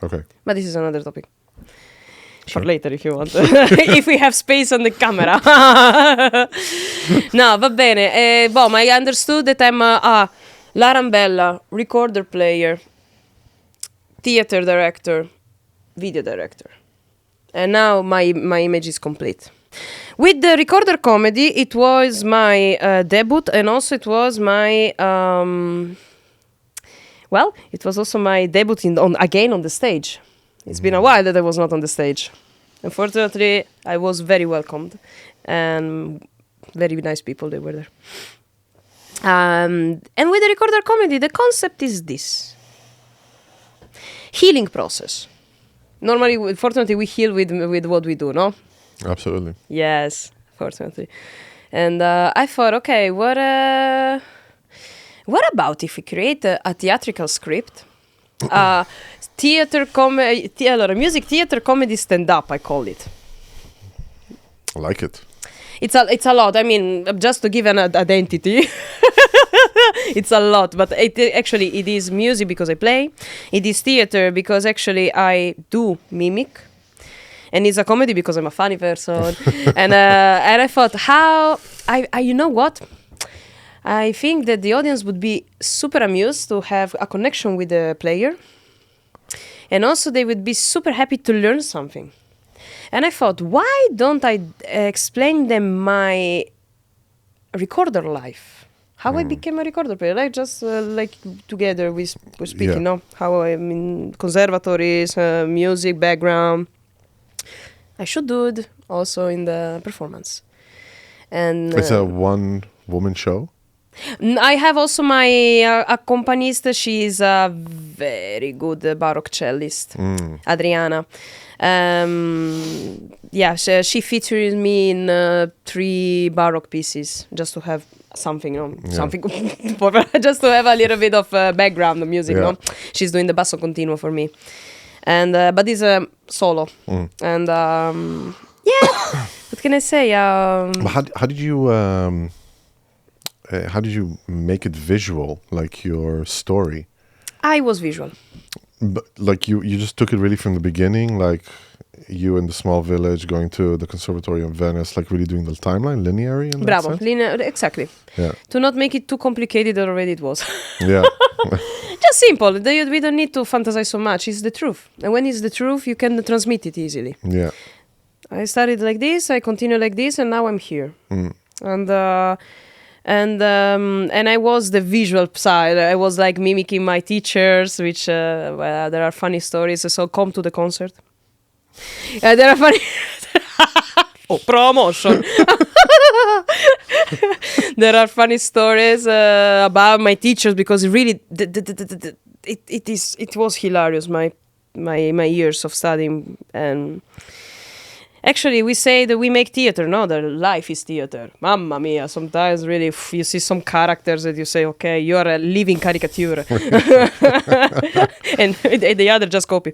Okay. But this is another topic. Sure. For later if you want. If we have space on the camera. No, va bene. I understood that I'm Lara Mbella, recorder player, theater director, video director. And now my image is complete. With the recorder comedy, it was my debut, and also it was my it was also my debut again on the stage. It's been a while that I was not on the stage. Unfortunately, I was very welcomed, and very nice people they were there. And with the recorder comedy, the concept is this: healing process. Normally, fortunately, we heal with what we do, no? Absolutely. Yes, fortunately. And I thought, okay, what about if we create a theatrical script? Music theater comedy stand-up, I call it. I like it. It's a lot. I mean, just to give an identity, it's a lot. But it is music because I play. It is theater because actually I do mimic. And it's a comedy because I'm a funny person. and I thought, you know what? I think that the audience would be super amused to have a connection with the player. And also they would be super happy to learn something. And I thought, why don't I explain them my recorder life? How I became a recorder player. Like just like together we were speaking, no? How I'm in conservatories, music background. I should do it also in the performance. And it's a one-woman show? I have also my accompanist. She is a very good Baroque cellist, Adriana. She features me in 3 Baroque pieces just to have something, something just to have a little bit of background music. No, she's doing the basso continuo for me, and but it's a solo, and what can I say? How did you? How did you make it visual, like your story? I was visual. But like you just took it really from the beginning, like you in the small village going to the conservatory in Venice, like really doing the timeline, linearly. In that sense? Exactly. Yeah. To not make it too complicated, already it was. Yeah. Just simple. We don't need to fantasize so much. It's the truth, and when it's the truth, you can transmit it easily. Yeah. I started like this, I continue like this, and now I'm here. And I was the visual side. I was like mimicking my teachers, which there are funny stories. So come to the concert. There are funny. Promotion. There are funny stories about my teachers because really, it was hilarious. My years of studying. And actually, we say that we make theater. No, that life is theater. Mamma mia! Sometimes really, you see some characters that you say, okay, you are a living caricature, and the other just copy.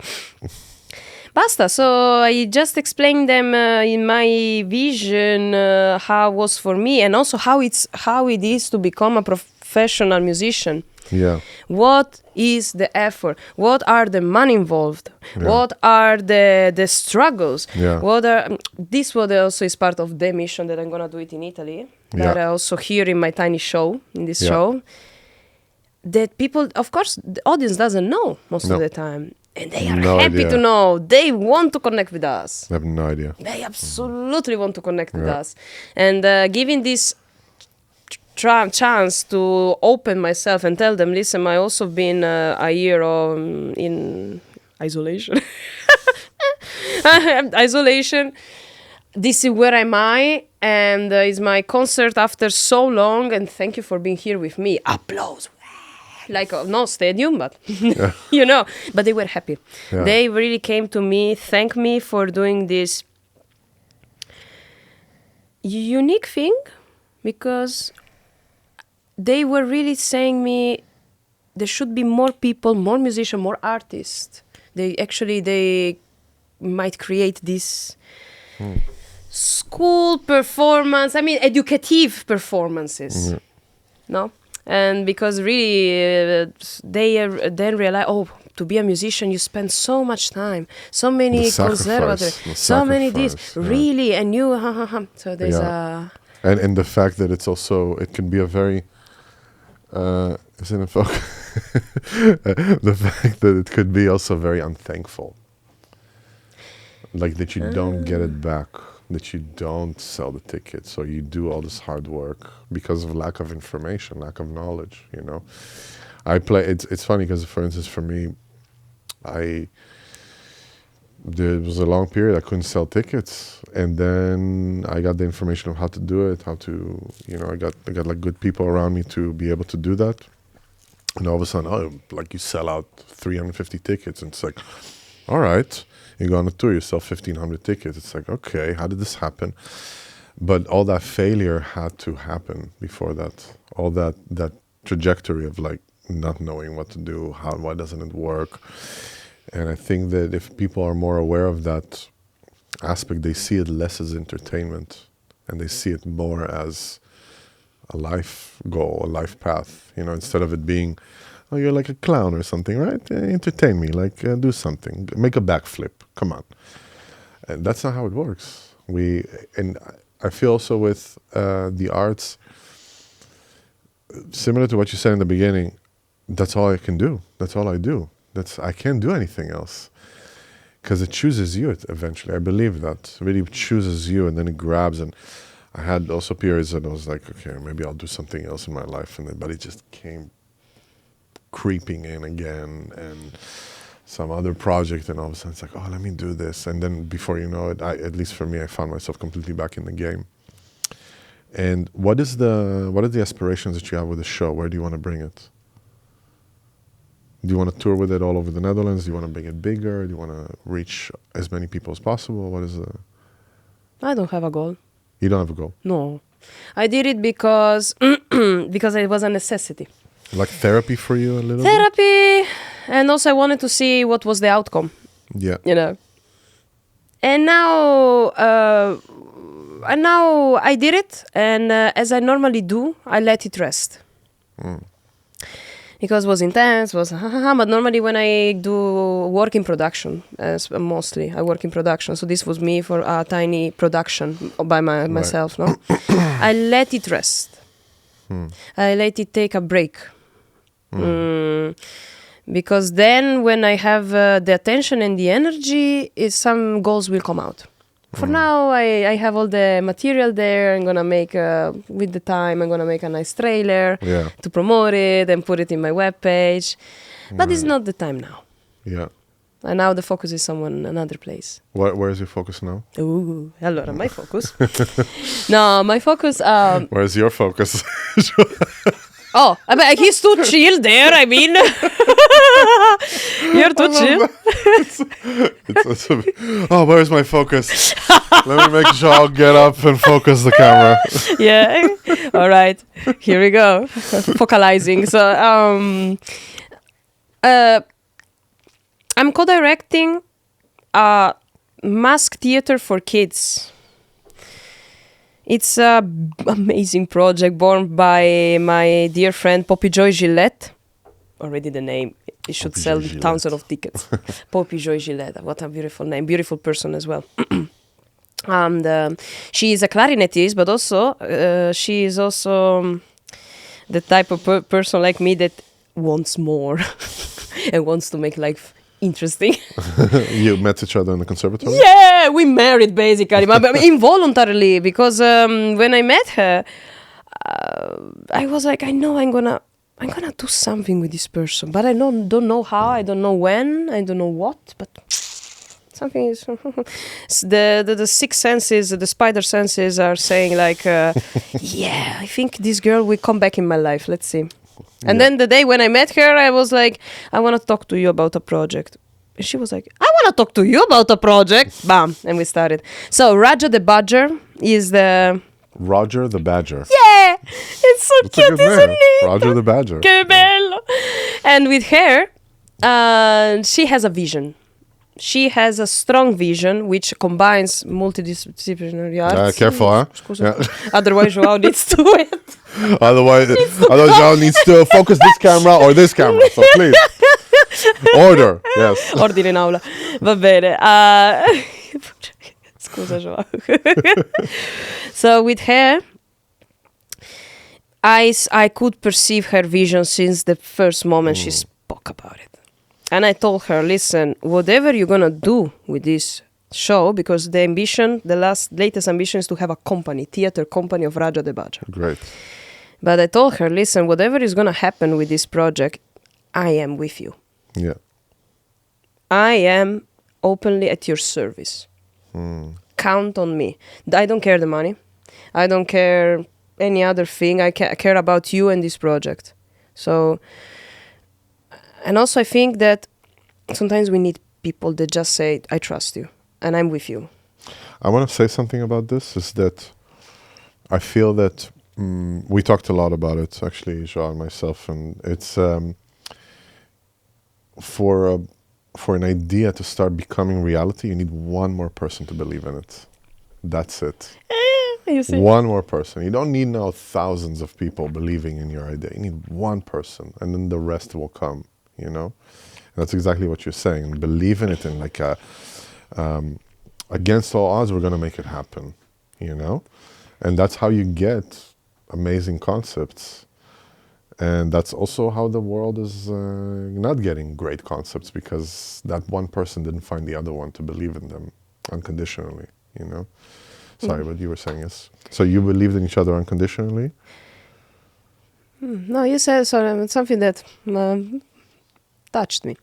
Basta. So I just explained them in my vision how it was for me, and also how it is to become a professional musician. Yeah. What is the effort? What are the money involved? Yeah. What are the struggles? Yeah. What are this? What also is part of the mission that I'm gonna do it in Italy. That I also hear in my tiny show in this show. That people, of course, the audience doesn't know most of the time, and they are happy to know. They want to connect with us. I have no idea. They absolutely want to connect with us, and giving this chance to open myself and tell them, listen, I also been a year in isolation. Isolation. This is where am I, and it's my concert after so long, and thank you for being here with me. Applause. Like no stadium, but you know, but they were happy. Yeah. They really came to me, thank me for doing this unique thing, because they were really saying me there should be more people, more musicians, more artists. They might create this school performance, I mean educative performances. No? And because really they then realize, to be a musician you spend so much time, so many conservatories, so many this, really, and you so there's and the fact that it's also, it can be a very isn't it the fact that it could be also very unthankful, like that you don't get it back, that you don't sell the tickets, or you do all this hard work because of lack of information, lack of knowledge, you know. It's funny because, for instance, for me, there was a long period I couldn't sell tickets, and then I got the information of how to do it, how to, you know, I got like good people around me to be able to do that. And all of a sudden, like you sell out 350 tickets, and it's like, all right, you go on a tour, you sell 1,500 tickets. It's like, okay, how did this happen? But all that failure had to happen before that. All that trajectory of like not knowing what to do, why doesn't it work? And I think that if people are more aware of that aspect, they see it less as entertainment, and they see it more as a life goal, a life path. You know, instead of it being, oh, you're like a clown or something, right? Entertain me, like do something, make a backflip, come on. And that's not how it works. And I feel also with the arts, similar to what you said in the beginning, that's all I can do. That's all I do. I can't do anything else. Because it chooses you eventually. I believe that. It really chooses you, and then it grabs. And I had also periods that I was like, okay, maybe I'll do something else in my life. But it just came creeping in again, and some other project, and all of a sudden it's like, oh, let me do this. And then before you know it, at least for me, I found myself completely back in the game. And what are the aspirations that you have with the show? Where do you want to bring it? Do you want to tour with it all over the Netherlands? Do you want to make it bigger? Do you want to reach as many people as possible? What is the... I don't have a goal. You don't have a goal? No. I did it because it was a necessity. Like therapy for you a little bit? And also I wanted to see what was the outcome. Yeah. You know. And now I did it, and as I normally do, I let it rest. Because it was intense, but normally when I do work in production, mostly I work in production, so this was me for a tiny production by myself, no? I let it rest. I let it take a break. Because then when I have the attention and the energy, some goals will come out. For now, I have all the material there. I'm going to make, with the time, I'm going to make a nice trailer to promote it and put it in my webpage. But it's not the time now. Yeah. And now the focus is another place. Where is your focus now? Ooh, allora, my focus. No, my focus... Where's your focus? Oh, but he's too chill there, I mean. You're too chill. Where's my focus? Let me make Joao get up and focus the camera. Yeah. All right. Here we go. Focalizing. So, I'm co-directing a mask theater for kids. It's an amazing project born by my dear friend Poppy Joy Gillette. already the name. It should Poppy sell Joy thousands Gillette. of tickets. Poppy Joy Gillette. What a beautiful name. Beautiful person as well. And she is a clarinetist, but also she is also the type of person like me that wants more and wants to make life interesting. You met each other in the conservatory? Yeah, we married basically, but involuntarily, because when I met her, I was like, I know I'm gonna do something with this person, but I don't know how, I don't know when, I don't know what, but something is. the six senses, the spider senses are saying like, yeah, I think this girl will come back in my life. Let's see. And then the day when I met her, I was like, I want to talk to you about a project. And she was like, I want to talk to you about a project. Bam. And we started. So Raja the Badger is the... Roger the Badger. Yeah! It's so That's a cute, good isn't name. it? Roger the Badger. Que bello! And with her, she has a vision. She has a strong vision which combines multidisciplinary arts. Careful, huh? Scusa. Yeah. Otherwise, Joao needs to it. Otherwise, Joao needs to focus this camera or this camera. So please, order. Yes. Ordine in aula. Va bene. Scusa, Joao. So with her, I could perceive her vision since the first moment she spoke about it. And I told her, listen, whatever you're going to do with this show, because the ambition, latest ambition is to have a company, theater company of Raja the Badger. Great. But I told her, listen, whatever is going to happen with this project, I am with you. Yeah. I am openly at your service. Count on me. I don't care the money. I don't care any other thing. I care about you and this project. So, and also I think that sometimes we need people that just say, I trust you and I'm with you. I want to say something about this, is that I feel that we talked a lot about it, actually, Joao and myself, and it's for an idea to start becoming reality, you need one more person to believe in it. That's it. You see? One more person. You don't need now thousands of people believing in your idea. You need one person, and then the rest will come, you know? And that's exactly what you're saying. Believe in it, and like against all odds, we're going to make it happen, you know? And that's how you get amazing concepts. And that's also how the world is not getting great concepts, because that one person didn't find the other one to believe in them unconditionally, you know? Sorry, but you were saying yes. So you believed in each other unconditionally? No, you said something that touched me.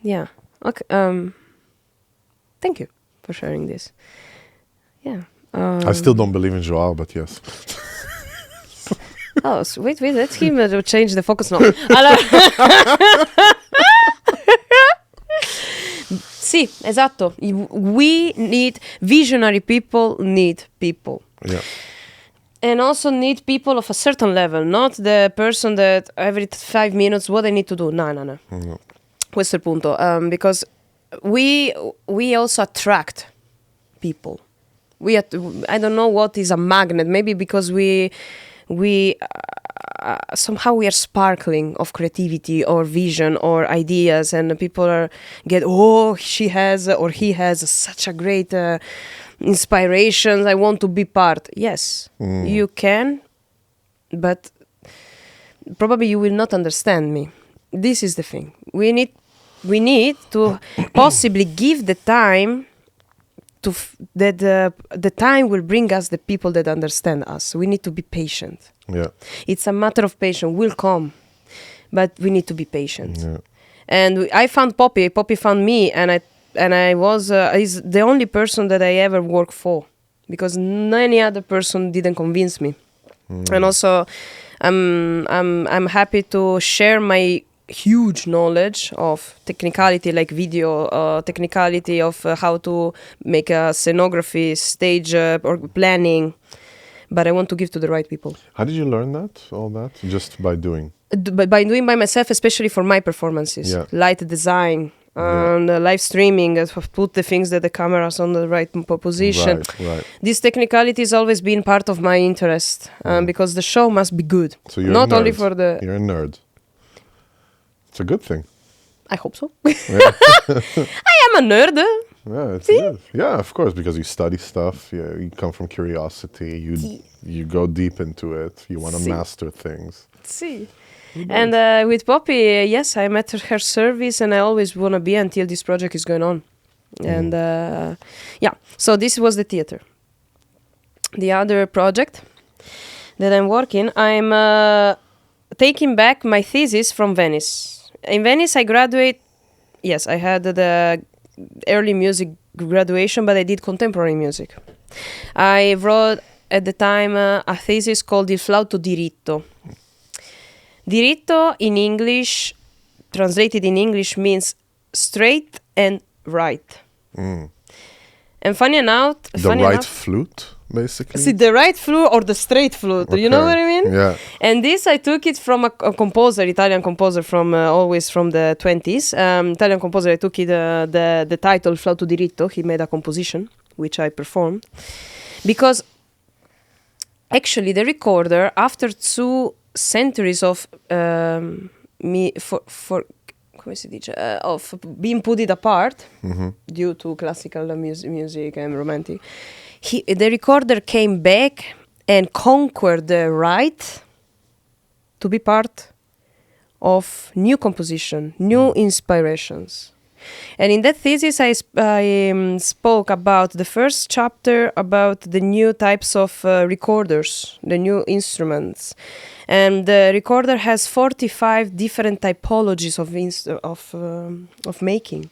Yeah. Okay. Thank you for sharing this. Yeah. I still don't believe in Joao, but yes. Oh, so wait, let him change the focus now. Sì, esatto. We need visionary people, need people. Yeah. And also need people of a certain level, not the person that every 5 minutes, what I need to do. No. Questo è il punto. Because we also attract people. I don't know what is a magnet. Maybe because we somehow we are sparkling of creativity or vision or ideas, and people she has or he has such a great inspiration. I want to be part. Yes, you can, but probably you will not understand me. This is the thing. We need to possibly give the time to that the time will bring us the people that understand us. We need to be patient. Yeah. It's a matter of patience. Will come, but we need to be patient. Yeah. And I found Poppy. Poppy found me, and I was is the only person that I ever worked for, because any other person didn't convince me. And also, I'm happy to share my huge knowledge of technicality, like video technicality of how to make a scenography, stage or planning, but I want to give to the right people. How did you learn all that? Just by doing? By doing by myself, especially for my performances. Yeah. Light design, and live streaming, put the things that the cameras on the right position. Right. This technicality has always been part of my interest because the show must be good. So you're not a nerd. only for the. You're a nerd. It's a good thing. I hope so. Yeah. I am a nerd. Yeah, it's good. Yeah, of course, because you study stuff. You come from curiosity. You go deep into it. You want to master things. See. And with Poppy, yes, I'm at her service, and I always want to be until this project is going on. And so this was the theater. The other project that I'm working, I'm taking back my thesis from Venice. In Venice, I graduate. Yes, I had the early music graduation, but I did contemporary music. I wrote at the time a thesis called Il flauto diritto. Diritto in English, translated in English, means straight and right. And funny enough... flute, basically? See, the right flute or the straight flute, you know what I mean? Yeah. And this, I took it from a composer, Italian composer from always from the 20s. Italian composer, I took it, the title, Flauto diritto. He made a composition, which I performed. Because actually the recorder, after 2 centuries of of being put it apart due to classical music and romantic, the recorder came back and conquered the right to be part of new composition, new inspirations. And in that thesis, I spoke about the first chapter about the new types of recorders, the new instruments. And the recorder has 45 different typologies of making,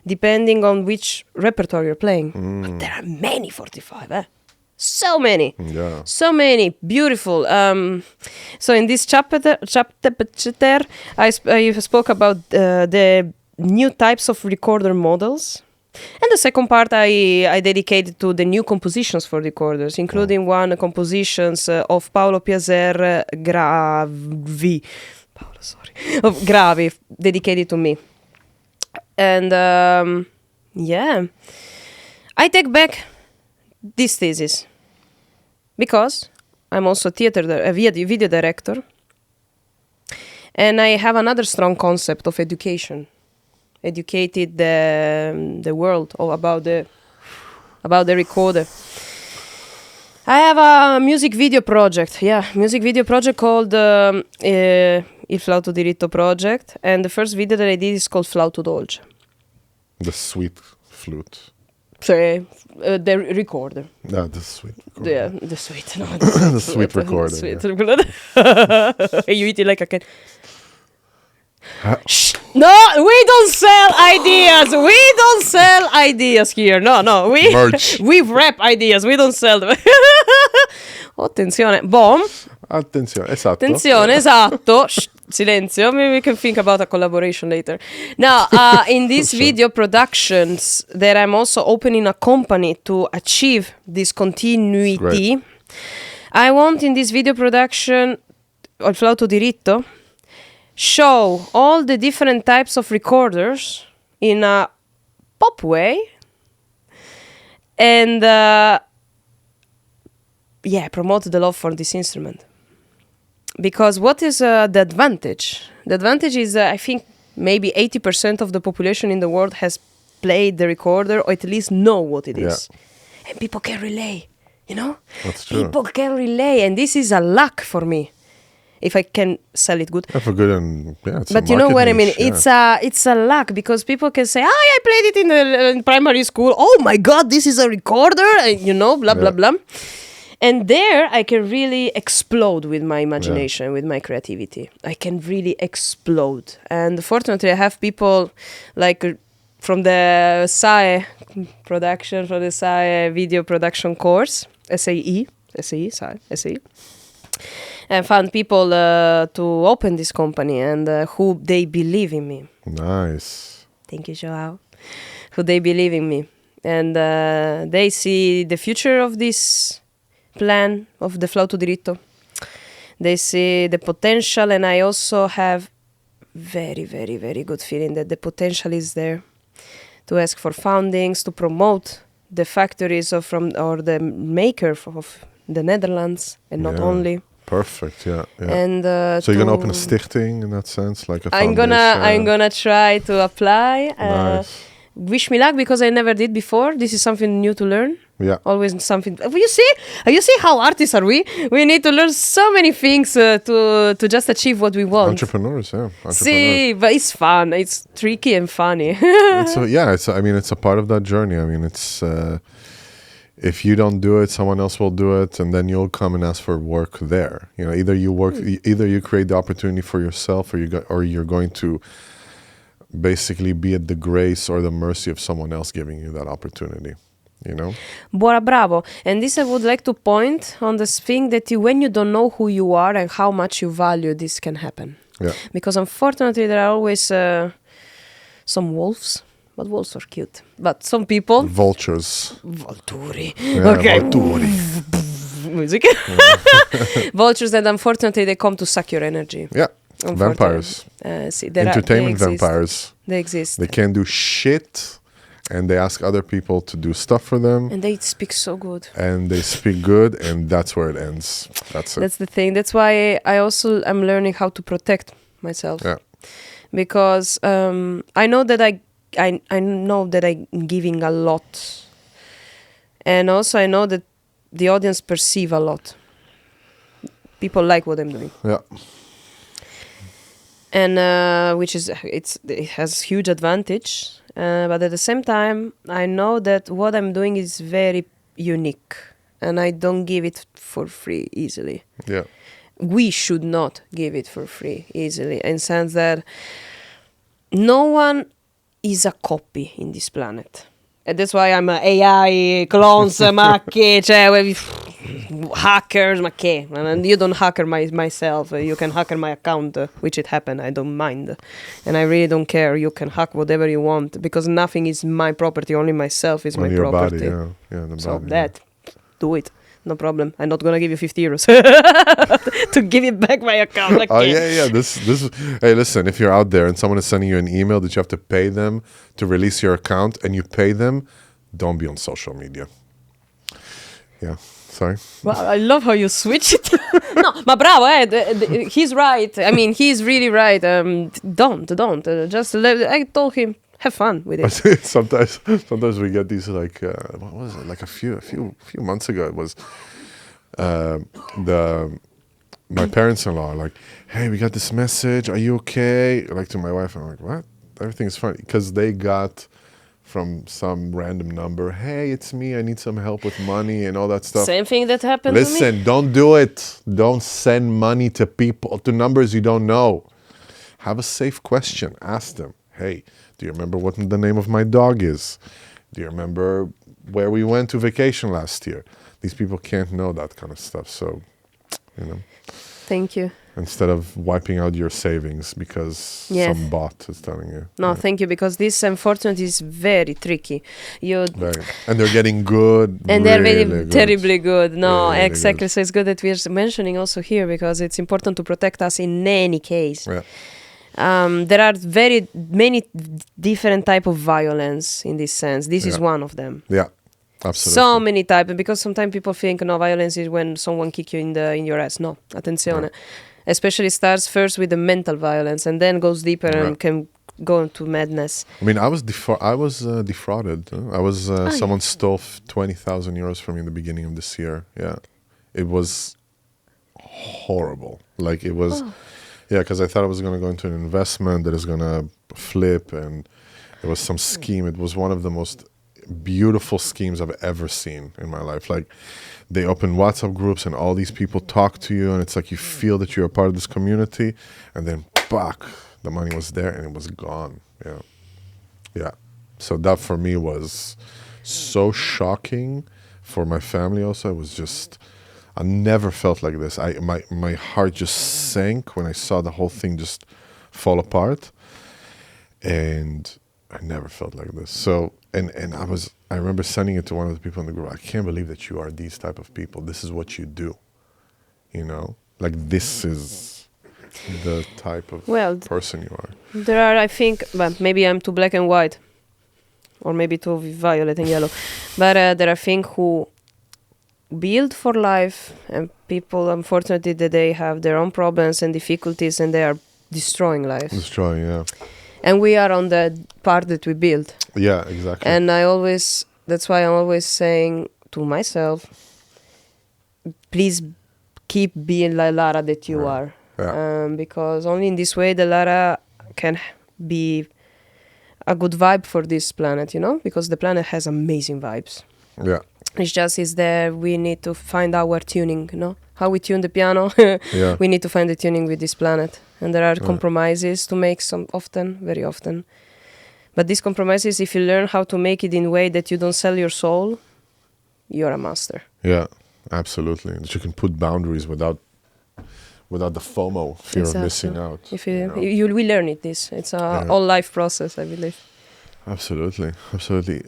depending on which repertoire you're playing. But there are many 45, So many. Yeah. So many. Beautiful. So in this chapter I spoke about the new types of recorder models. And the second part I dedicated to the new compositions for recorders, including one compositions of Paolo Piaser Gravi, dedicated to me. And I take back this thesis because I'm also a video director, and I have another strong concept of education. Educated the world about the recorder. I have a music video project called Il flauto diritto project, and the first video that I did is called Flauto dolce. The sweet flute. The recorder. No, the sweet recorder. Yeah, the sweet. No, the sweet recorder. Recorder. You eat it like a cat. No, we don't sell ideas. We don't sell ideas here. No. We rap ideas. We don't sell them. Attenzione. Boom. Attenzione, esatto. Attenzione, esatto. Shh, silenzio. Maybe we can think about a collaboration later. Now, in these video productions, that I'm also opening a company to achieve this continuity. I want in this video production, Il flauto diritto, show all the different types of recorders in a pop way and promote the love for this instrument. Because what is the advantage? The advantage is I think maybe 80% of the population in the world has played the recorder or at least know what it is. And people can relay, you know? That's true. People can relay, and this is a luck for me. If I can sell it good. For good and it's but you know what I mean? It's a luck because people can say, I played it in primary school. Oh my God, this is a recorder, blah, blah, blah. And there I can really explode with my imagination, with my creativity. I can really explode. And fortunately, I have people like from the SAE production, from the SAE video production course, SAE. And found people to open this company and who they believe in me. Nice. Thank you, Joao. Who they believe in me. And they see the future of this plan of the flauto diritto. They see the potential, and I also have very, very, very good feeling that the potential is there. to ask for fundings, to promote the factories or the maker of the Netherlands, and not only. Perfect, yeah. And so you're gonna open a stichting in that sense, like a I'm foundation? gonna try to apply. Nice. Wish me luck, because I never did before. This is something new to learn. Yeah. Always something. You see how artists are we? We need to learn so many things to just achieve what we want. Entrepreneurs, yeah. See, but it's fun. It's tricky and funny. It's a part of that journey. I mean, it's if you don't do it, someone else will do it, and then you'll come and ask for work there. You know, either you create the opportunity for yourself, or you're going to basically be at the grace or the mercy of someone else giving you that opportunity. You know? Bravo. And this I would like to point on this thing that when you don't know who you are and how much you value, this can happen. Yeah. Because unfortunately there are always some wolves, but wolves are cute. But some people... Vultures. Volturi. Yeah, okay. Volturi. Music. Vultures that unfortunately they come to suck your energy. Yeah. Vampires. Entertainment vampires. They exist. They can't do shit, and they ask other people to do stuff for them. And they speak so good. And they speak good, and that's where it ends. That's it. That's the thing. That's why I also am learning how to protect myself. Yeah. Because I know that I know that I'm giving a lot. And also I know that the audience perceive a lot. People like what I'm doing. Yeah. And it has huge advantage, but at the same time, I know that what I'm doing is very unique, and I don't give it for free easily. Yeah, we should not give it for free easily, in the sense that no one is a copy in this planet. And that's why I'm AI, clones, ma che, cioè, hackers, ma che. And you don't hacker myself. You can hacker my account, which it happened. I don't mind. And I really don't care. You can hack whatever you want, because nothing is my property. Only myself is my property. Body, yeah, the so body, that, do it. No problem. I'm not gonna give you 50 euros to give it back my account. Okay. Oh yeah. This. Hey, listen. If you're out there and someone is sending you an email that you have to pay them to release your account, and you pay them, don't be on social media. Yeah. Sorry. Well, I love how you switch it. No, ma bravo, he's right. I mean, he's really right. Don't. Just I told him, have fun with it. sometimes we get these like what was it? Like a few months ago, it was my parents-in-law are like, hey, we got this message. Are you okay? Like to my wife, I'm like, what? Everything's fine, because they got from some random number, hey, it's me, I need some help with money and all that stuff. Same thing that happened to me. Listen, don't do it. Don't send money to people, to numbers you don't know. Have a safe question. Ask them, hey, do you remember what the name of my dog is? Do you remember where we went to vacation last year? These people can't know that kind of stuff. So, you know. Thank you. Instead of wiping out your savings because some bot is telling you. No, thank you, because this, unfortunately, is very tricky. And they're getting good. And they're very terribly good. No, really exactly. Good. So it's good that we're mentioning also here, because it's important to protect us in any case. Yeah. There are very many different type of violence in this sense. This is one of them. Yeah, absolutely. So many types, because sometimes people think, no, violence is when someone kick you in your ass. No, attenzione. Yeah. Especially starts first with the mental violence and then goes deeper and can go into madness. I mean, I was defrauded. Someone stole 20,000 euros from me in the beginning of this year. Yeah, it was horrible. Like it was. Yeah, because I thought I was going to go into an investment that is going to flip, and it was some scheme. It was one of the most beautiful schemes I've ever seen in my life. Like, they open WhatsApp groups, and all these people talk to you, and it's like you feel that you're a part of this community, and then, the money was there, and it was gone. Yeah. So that, for me, was so shocking. For my family also, it was just... I never felt like this. My heart just sank when I saw the whole thing just fall apart, and I never felt like this. So and I remember sending it to one of the people in the group. I can't believe that you are these type of people. This is what you do, you know. Like, this is the type of person you are. There are, I think, but maybe I'm too black and white. or maybe too violet and yellow. But there are things who build for life, and people, unfortunately, that they have their own problems and difficulties, and they are destroying lives. Destroying, yeah. And we are on the part that we build. Yeah, exactly. And that's why I'm always saying to myself, please keep being like Lara that you are. Yeah. Because only in this way the Lara can be a good vibe for this planet, because the planet has amazing vibes. Yeah. It's just is there we need to find our tuning, how we tune the piano. Yeah. We need to find the tuning with this planet, and there are compromises to make very often. But these compromises, if you learn how to make it in a way that you don't sell your soul, you're a master. Yeah, absolutely. That you can put boundaries without the FOMO, fear of missing out. If you will learn it. It's a all life process, I believe. Absolutely, absolutely.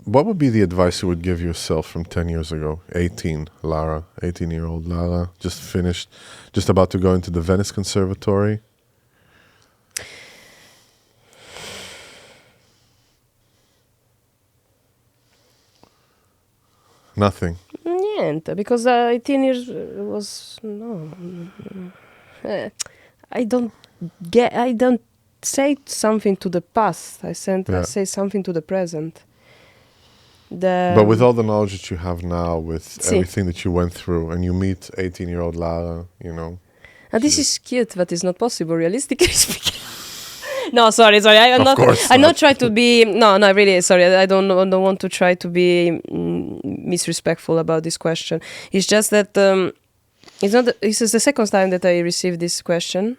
What would be the advice you would give yourself from 10 years ago? 18-year-old Lara, just about to go into the Venice Conservatory. Nothing. Niente, because 18 years was I don't say something to the past. I say something to the present. But with all the knowledge that you have now, with everything that you went through, and you meet 18-year-old Lara, this is cute, but it's not possible, realistically speaking. No, sorry. I'm not trying to be. No, really. Sorry, I don't want to try to be misrespectful about this question. It's just that it's not. This is the second time that I received this question,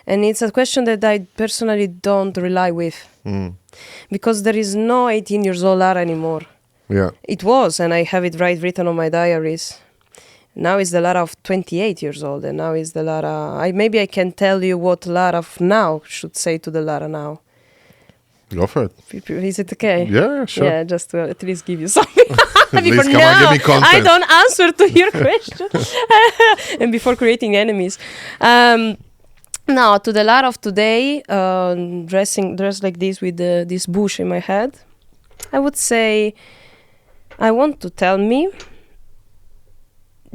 and it's a question that I personally don't rely with, because there is no 18 years old Lara anymore. Yeah, it was, and I have it written on my diaries. Now is the Lara of 28 years old, and now is the Lara... Maybe I can tell you what Lara of now should say to the Lara now. Go for it. Is it okay? Yeah, sure. Yeah, just to at least give you something. Before now, give me content. I don't answer to your question. And before creating enemies. Now, to the Lara of today, dressed like this with this bush in my head, I would say, I want to tell me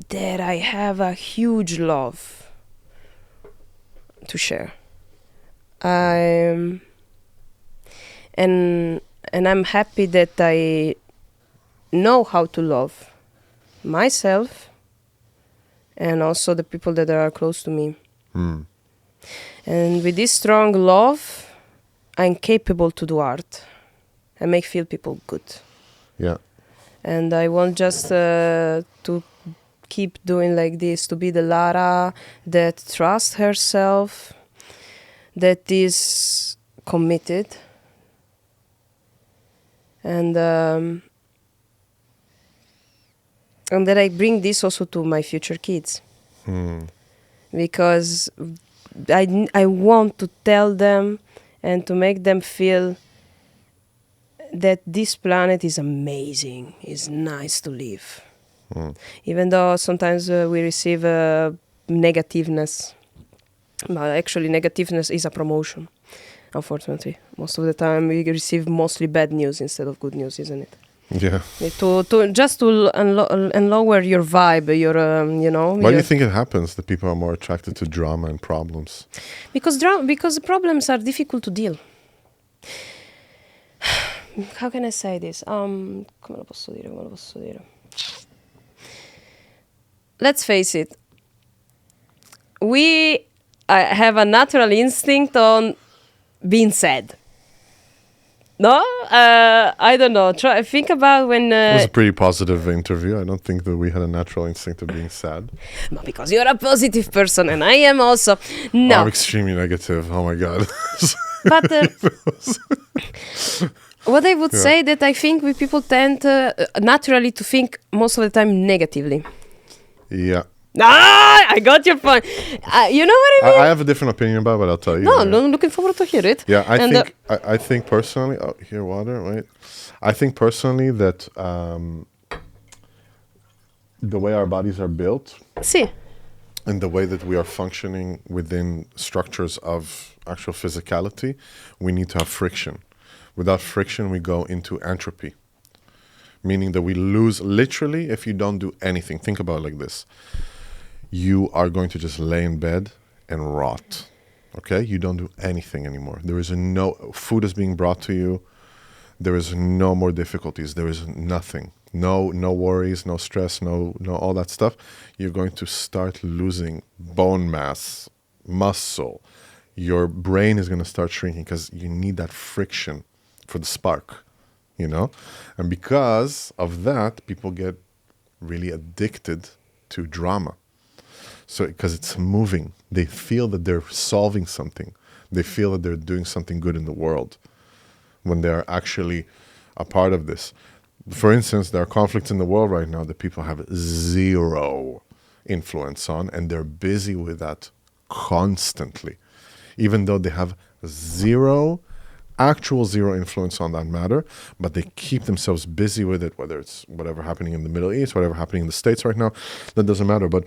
that I have a huge love to share. And I'm happy that I know how to love myself and also the people that are close to me. And with this strong love, I'm capable to do art and make feel people good. Yeah. And I want just to keep doing like this, to be the Lara that trusts herself, that is committed, and that I bring this also to my future kids, because I want to tell them and to make them feel that this planet is amazing, is nice to live. Even though sometimes we receive negativeness. But actually negativeness is a promotion, unfortunately. Most of the time we receive mostly bad news instead of good news, isn't it? Yeah. To lower your vibe, your Why do you think it happens that people are more attracted to drama and problems? Because the problems are difficult to deal. How can I say this? Come lo posso dire? Let's face it. We have a natural instinct on being sad. No? I don't know. Think about when... it was a pretty positive interview. I don't think that we had a natural instinct of being sad. No, because you're a positive person and I am also... No. I'm extremely negative. Oh my God. But... what I would say that I think we people tend naturally to think most of the time negatively. Yeah. I got your point. You know what I mean? I have a different opinion about it, but I'll tell you. No, I'm looking forward to hear it. Yeah, I think personally... Oh, here, water, wait. I think personally that the way our bodies are built... Sí. And the way that we are functioning within structures of actual physicality, we need to have friction. Without friction, we go into entropy, meaning that we lose literally if you don't do anything. Think about it like this. You are going to just lay in bed and rot. Okay? You don't do anything anymore. There is no food is being brought to you. There is no more difficulties. There is nothing. No worries, no stress, no all that stuff. You're going to start losing bone mass, muscle. Your brain is going to start shrinking because you need that friction for the spark, you know? And because of that, people get really addicted to drama. So, because it's moving, they feel that they're solving something. They feel that they're doing something good in the world when they're actually a part of this. For instance, there are conflicts in the world right now that people have zero influence on, and they're busy with that constantly, even though they have actual zero influence on that matter, but they keep themselves busy with it, whether it's whatever happening in the Middle East, whatever happening in the States right now, that doesn't matter. But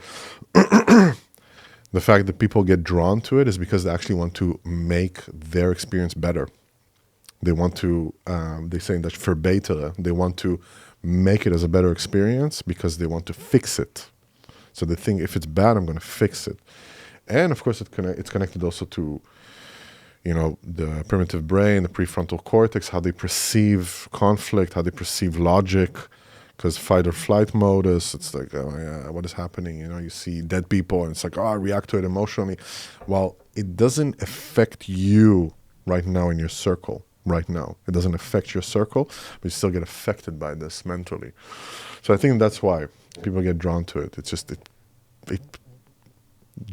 the fact that people get drawn to it is because they actually want to make their experience better. They want to, they say that verbeteren, they want to make it as a better experience because they want to fix it. So they think if it's bad, I'm going to fix it. And of course, it's connected also to, you know, the primitive brain, the prefrontal cortex, how they perceive conflict, how they perceive logic, because fight or flight modus, it's like, oh yeah, what is happening? You know, you see dead people and it's like, oh, I react to it emotionally. Well, it doesn't affect you right now in your circle, right now. It doesn't affect your circle, but you still get affected by this mentally. So I think that's why people get drawn to it. It's just, it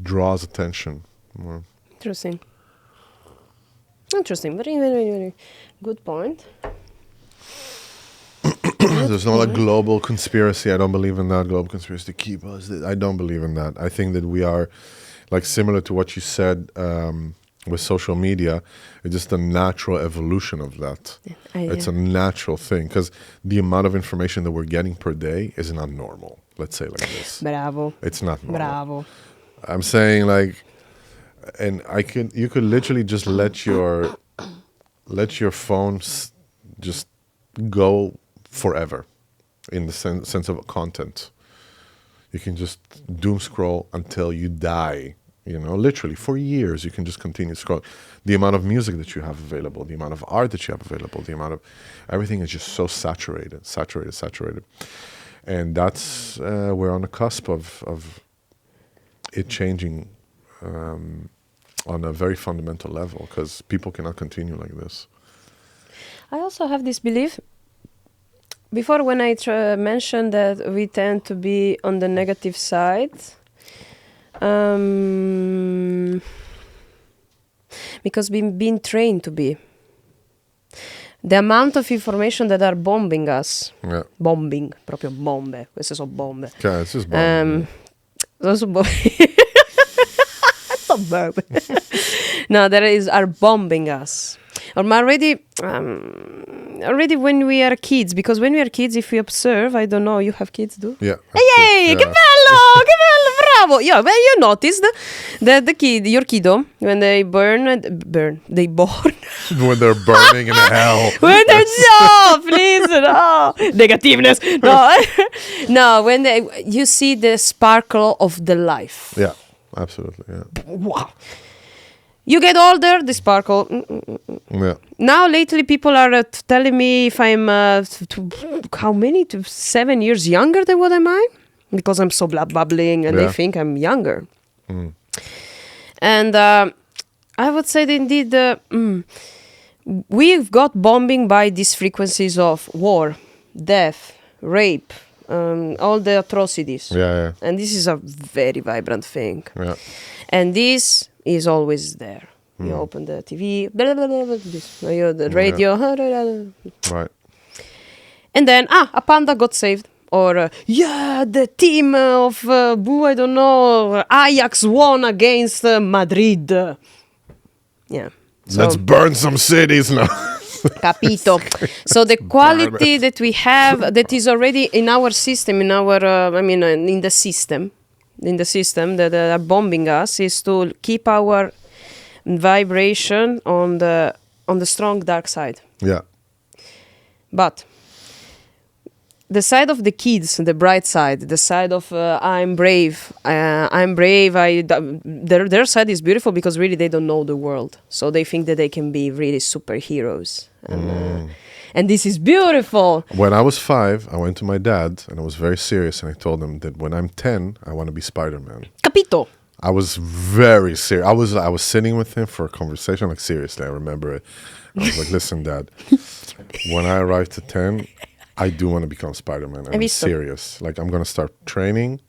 draws attention more. Interesting. Interesting. Very, very, very good point. There's no like global conspiracy. I don't believe in that. Global conspiracy to keep us. I don't believe in that. I think that we are, like, similar to what you said with social media. It's just a natural evolution of that. It's a natural thing because the amount of information that we're getting per day is not normal. Let's say like this. Bravo. It's not normal. Bravo. I'm saying like, and you could literally just let your phone just go forever in the sense of content. You can just doom scroll until you die, you know, literally for years. You can just continue scrolling. The amount of music that you have available, the amount of art that you have available, the amount of everything is just so saturated. And that's, we're on the cusp of it changing on a very fundamental level because people cannot continue like this. I also have this belief. Before, when I mentioned that we tend to be on the negative side, because we've been trained to be. The amount of information that are bombing us, bombing, proprio bombe, queste sono bombe. Okay, it's just bombe. Those are bombe. No, are bombing us. Or already when we are kids, because when we are kids, if we observe, I don't know, you have kids, do? Yeah. Yay! Yeah. Che bello, bravo! Yeah, when you noticed that your kiddo, when they born. When they're burning in hell. When they're please, no. Negativeness. No, when you see the sparkle of the life. Yeah, absolutely, yeah. Wow. You get older, the sparkle. Yeah. Now, lately, people are telling me if I'm, how many? 7 years younger than what am I? Because I'm so bubbling and they think I'm younger. Mm. And I would say that indeed, we've got bombing by these frequencies of war, death, rape, all the atrocities. Yeah. And this is a very vibrant thing. Yeah. And this is always there. You open the TV, blah, blah, blah, blah, the radio. Right. And then, a panda got saved. Or, the team of, I don't know, Ajax won against Madrid. Yeah. So, let's burn some cities now. Capito. So the quality that we have, that is already in our system, in the system that are bombing us, is to keep our vibration on the on the strong dark side. Yeah. But the side of the kids, the bright side, the side of I'm brave. Their side is beautiful because really they don't know the world, so they think that they can be really superheroes, and this is beautiful. When I was 5, I went to my dad and I was very serious, and I told him that when I'm 10, I want to be Spider-Man. Capito? I was very serious. I was sitting with him for a conversation. Like, seriously, I remember it. I was like, listen, Dad, when I arrive to 10, I do want to become Spider-Man. I'm serious. Like, I'm going to start training,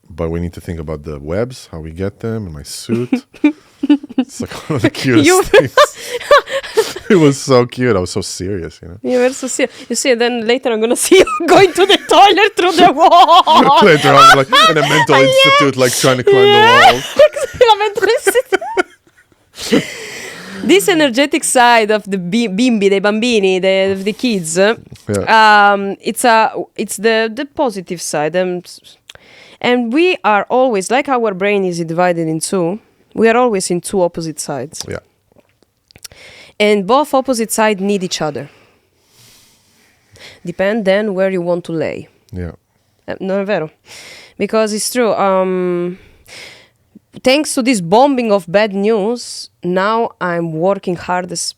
but we need to think about the webs, how we get them, and my suit. It's like one of the cutest things. It was so cute. I was so serious, you know. You were so serious. You see, then later I'm going to see you going to the toilet through the wall. Later on, like, in a mental institute, like, trying to climb the walls. This energetic side of the bimbi, the bambini, the kids, it's the positive side, and we are always, like our brain is divided in two. We are always in two opposite sides. Yeah. And both opposite sides need each other. Depend then where you want to lay. Yeah. No, è vero, because it's true. Thanks to this bombing of bad news, now I'm working hard as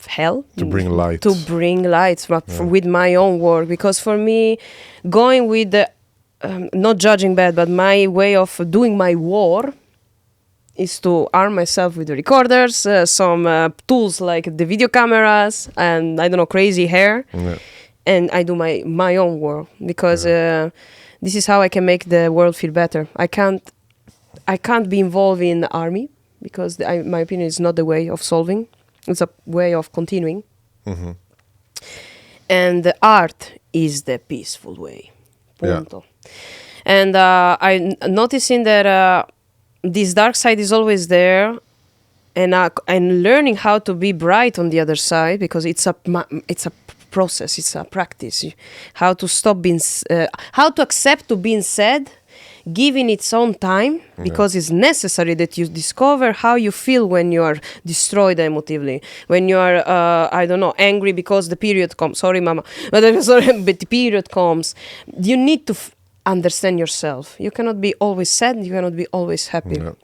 hell to bring light. With my own work, because for me, going with the not judging bad, but my way of doing my war is to arm myself with the recorders, some tools like the video cameras, and I don't know, crazy hair, and I do my own work, because this is how I can make the world feel better. I can't be involved in the army, because my opinion is not the way of solving. It's a way of continuing. Mm-hmm. And the art is the peaceful way. Punto. Yeah. And I'm noticing that this dark side is always there, and learning how to be bright on the other side, because it's a process, it's a practice. How to stop being, how to accept to being sad, giving its own time, because it's necessary that you discover how you feel when you are destroyed emotively, when you are, I don't know, angry because the period comes. Sorry, mama, but the period comes. You need to understand yourself. You cannot be always sad. You cannot be always happy. Yeah.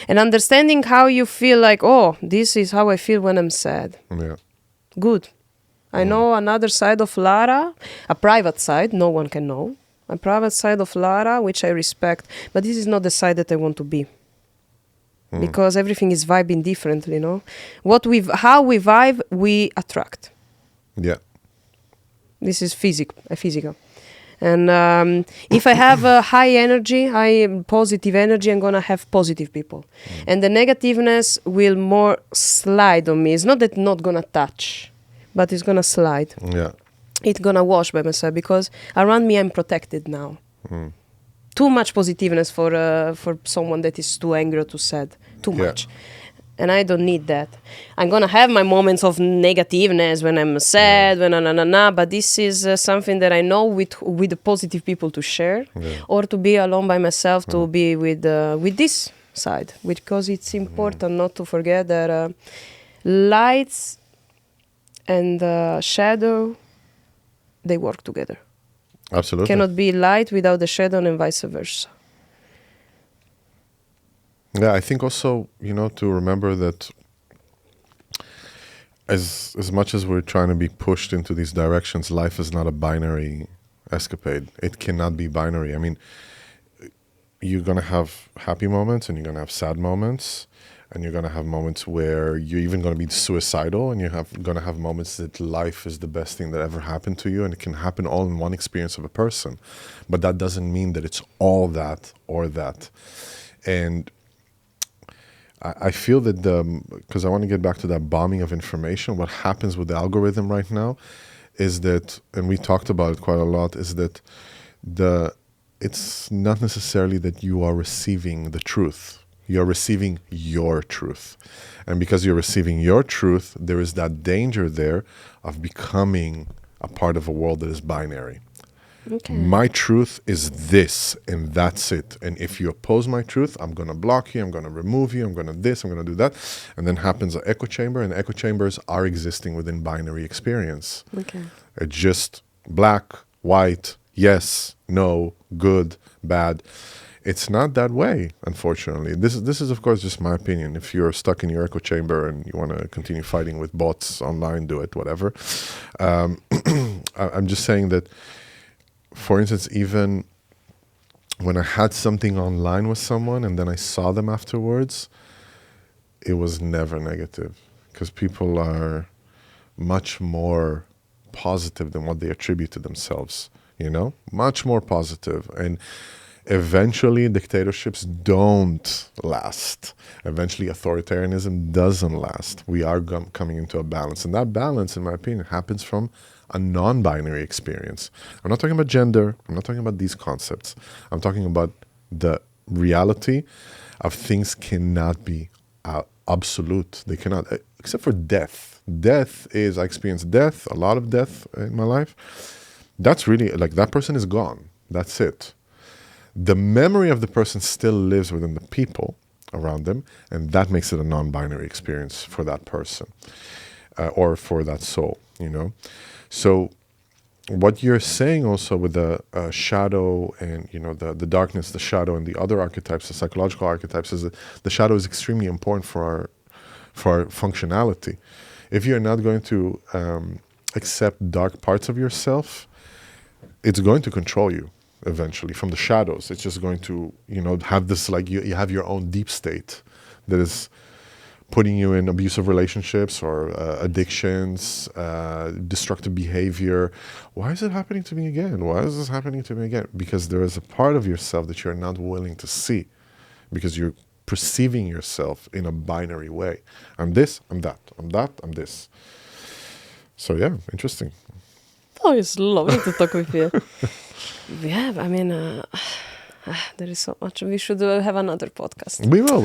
And understanding how you feel, like, oh, this is how I feel when I'm sad. Yeah. Good. I know another side of Lara, a private side, no one can know. A private side of Lara, which I respect, but this is not the side that I want to be, because everything is vibing differently. You know, how we vibe, we attract. Yeah, this is physical, and if I have a high positive energy, I'm gonna have positive people, and the negativeness will more slide on me. It's not that not gonna touch, but it's gonna slide. Yeah. It's gonna wash by myself, because around me I'm protected now. Too much positiveness for someone that is too angry or too sad. Too much. And I don't need that. I'm gonna have my moments of negativeness when I'm sad, when but this is something that I know with the positive people to share, or to be alone by myself, to be with this side, because it's important not to forget that lights and shadow, they work together. Absolutely. Cannot be light without the shadow, and vice versa. Yeah, I think also, to remember that as much as we're trying to be pushed into these directions, life is not a binary escapade. It cannot be binary. I mean, you're going to have happy moments, and you're going to have sad moments, and you're going to have moments where you're even going to be suicidal, and you're going to have moments that life is the best thing that ever happened to you, and it can happen all in one experience of a person. But that doesn't mean that it's all that or that. And I feel that because I want to get back to that bombing of information, what happens with the algorithm right now is that, and we talked about it quite a lot, is that it's not necessarily that you are receiving the truth. You're receiving your truth. And because you're receiving your truth, there is that danger there of becoming a part of a world that is binary. Okay. My truth is this, and that's it. And if you oppose my truth, I'm going to block you, I'm going to remove you, I'm going to this, I'm going to do that. And then happens an echo chamber, and echo chambers are existing within binary experience. Okay. It's just black, white, yes, no, good, bad. It's not that way, unfortunately. This is, of course, just my opinion. If you're stuck in your echo chamber and you want to continue fighting with bots online, do it, whatever. I'm just saying that, for instance, even when I had something online with someone and then I saw them afterwards, it was never negative, because people are much more positive than what they attribute to themselves, much more positive. And eventually dictatorships don't last. Eventually authoritarianism doesn't last. We are coming into a balance. And that balance, in my opinion, happens from a non-binary experience. I'm not talking about gender. I'm not talking about these concepts. I'm talking about the reality of things cannot be absolute. They cannot, except for death. Death is, I experienced death, a lot of death in my life. That's really, like, that person is gone. That's it. The memory of the person still lives within the people around them, and that makes it a non-binary experience for that person or for that soul, So what you're saying also with the shadow and, the darkness, the shadow, and the other archetypes, the psychological archetypes, is that the shadow is extremely important for our functionality. If you're not going to accept dark parts of yourself, it's going to control you eventually from the shadows. It's just going to, have this, like, you have your own deep state that is putting you in abusive relationships or addictions, destructive behavior. Why is it happening to me again? Why is this happening to me again? Because there is a part of yourself that you're not willing to see, because you're perceiving yourself in a binary way. I'm this, I'm that, I'm that, I'm this. So yeah, interesting. Oh, it's lovely to talk with you. Yeah, I mean, there is so much. We should have another podcast. We will.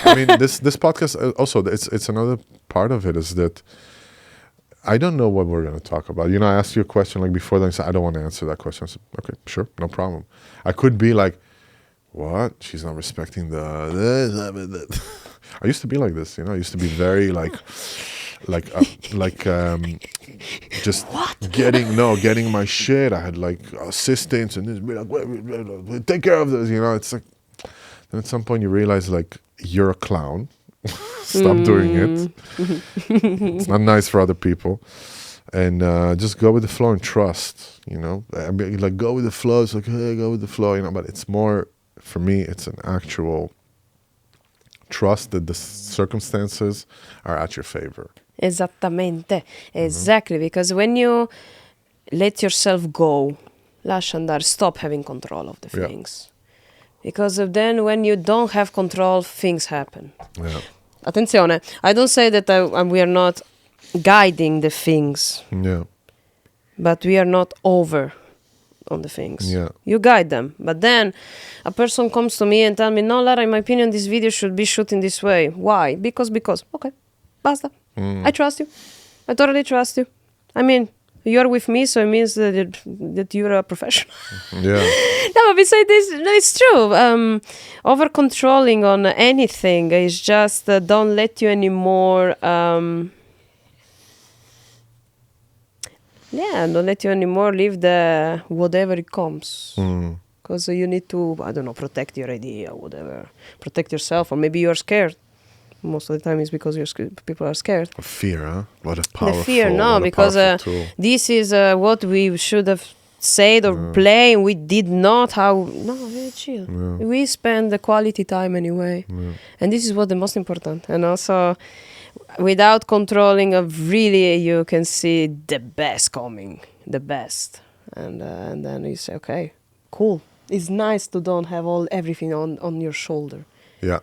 I mean, this podcast also, it's another part of it is that I don't know what we're going to talk about. I asked you a question like before, then I said, I don't want to answer that question. I said, okay, sure, no problem. I could be like, what? She's not respecting the... I used to be like this, I used to be very just getting my shit. I had like assistants and this, be like, wait, take care of this, It's like, then at some point you realize like you're a clown. Stop doing it. It's not nice for other people. And just go with the flow and trust, I mean, like, go with the flow. It's like, hey, go with the flow, but it's more, for me, it's an actual trust that the circumstances are at your favor. Esattamente, exactly, because when you let yourself go, lascia andare, stop having control of the things. Because then when you don't have control, things happen. Yeah. Attenzione, I don't say that we are not guiding the things. Yeah. But we are not over on the things. Yeah. You guide them. But then a person comes to me and tell me, no, Lara, in my opinion, this video should be shot in this way. Why? Because. Okay, basta. I trust you. I totally trust you. I mean, you're with me, so it means that you're a professional. Yeah. No, besides this, no, it's true. Over-controlling on anything is just don't let you anymore... don't let you anymore live the whatever it comes. Because you need to, protect your idea, whatever. Protect yourself, or maybe you're scared. Most of the time it's because people are scared. Fear, huh? What a powerful The fear, no, because this is what we should have said or play, and we did not. Very chill. Yeah. We spend the quality time anyway. Yeah. And this is what the most important. And also, without controlling, really you can see the best coming, the best. And then you say, okay, cool. It's nice to don't have everything on your shoulder. Yeah.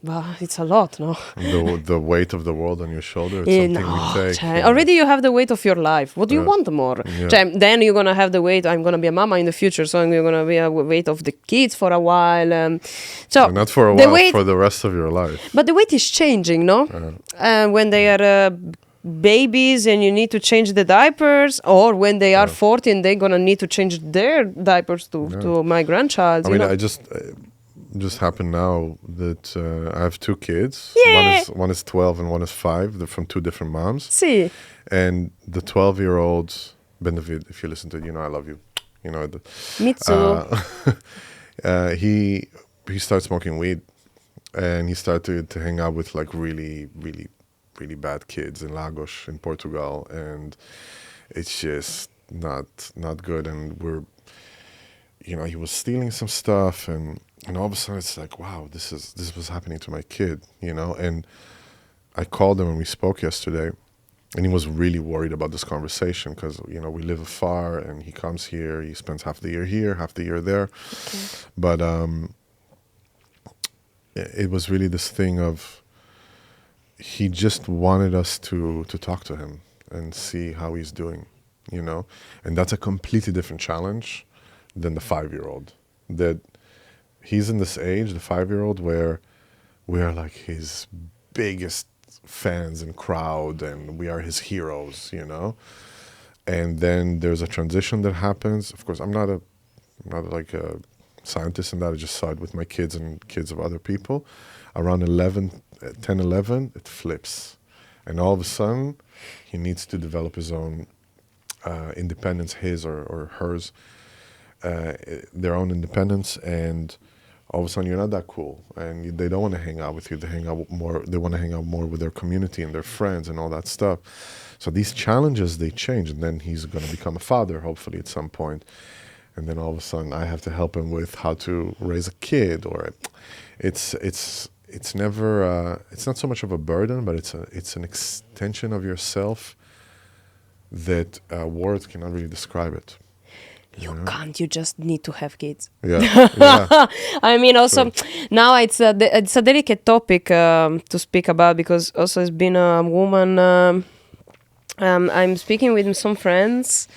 But it's a lot, no? The weight of the world on your shoulder, it's something we take. Already you have the weight of your life. What do you want more? Yeah. Then you're going to have the weight, I'm going to be a mama in the future, so I'm going to be a weight of the kids for a while. So not for a while, for the rest of your life. But the weight is changing, no? When they are babies and you need to change the diapers, or when they are 14 they're gonna need to change their diapers to my grandchild. I mean, I just happened now that I have 2 kids. Yeah. One is 12 and one is 5. They're from 2 different moms. See. And the 12-year-old, Bendavid, if you listen to it, you know I love you. You know, Me too. He started smoking weed, and he started to hang out with like really, really, really bad kids in Lagos in Portugal, and it's just not good. And he was stealing some stuff, and all of a sudden it's like, wow, this was happening to my kid, And I called him and we spoke yesterday, and he was really worried about this conversation because we live afar, and he comes here, he spends half the year here, half the year there, but it was really this thing of he just wanted us to talk to him and see how he's doing, and that's a completely different challenge than the 5-year-old. That he's in this age, the 5-year-old, where we are like his biggest fans and crowd, and we are his heroes, And then there's a transition that happens. Of course, I'm not like a scientist in that. I just saw it with my kids and kids of other people. Around 10, 11, it flips. And all of a sudden, he needs to develop his own independence, his or hers, their own independence. And all of a sudden, you're not that cool. And they don't want to hang out with you. They want to hang out more with their community and their friends and all that stuff. So these challenges, they change. And then he's going to become a father, hopefully, at some point. And then all of a sudden, I have to help him with how to raise a kid. Or it's never it's not so much of a burden, but it's an extension of yourself that words cannot really describe it. You can't. You just need to have kids. Yeah. I mean, also now it's a delicate topic to speak about, because also it's been a woman. I'm speaking with some friends.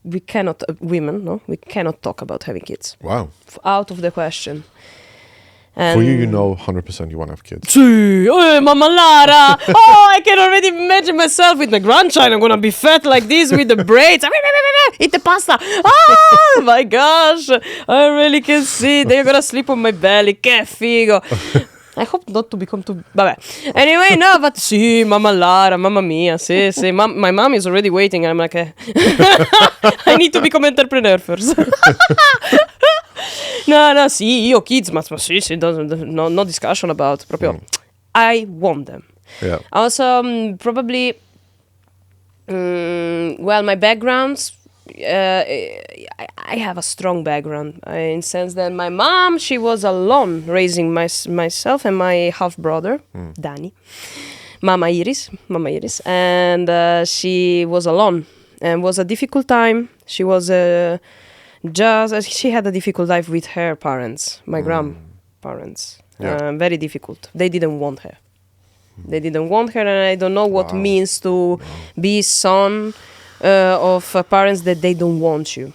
We cannot we cannot talk about having kids. Wow. Out of the question. For you 100% you want to have kids. Sì, Mama Lara. I can already imagine myself with my grandchild. I'm gonna be fat like this with the braids. Eat the pasta. Oh my gosh, I really can see. They're gonna sleep on my belly. Che figo. I hope not to become too... Vabbè. Anyway, no, but sì, Mama Lara, mamma mia, sì. My mom is already waiting, and I'm like, I need to become entrepreneur first. No, sì, io kids, ma sì, no discussion about, proprio, I want them. Yeah. Also, probably, my backgrounds, I have a strong background in the sense that my mom, she was alone raising myself and my half brother, Dani, Mama Iris, and she was alone, and was a difficult time. She was she had a difficult life with her parents, my grandparents. Very difficult. They didn't want her. And I don't know what means to be son of parents that they don't want you.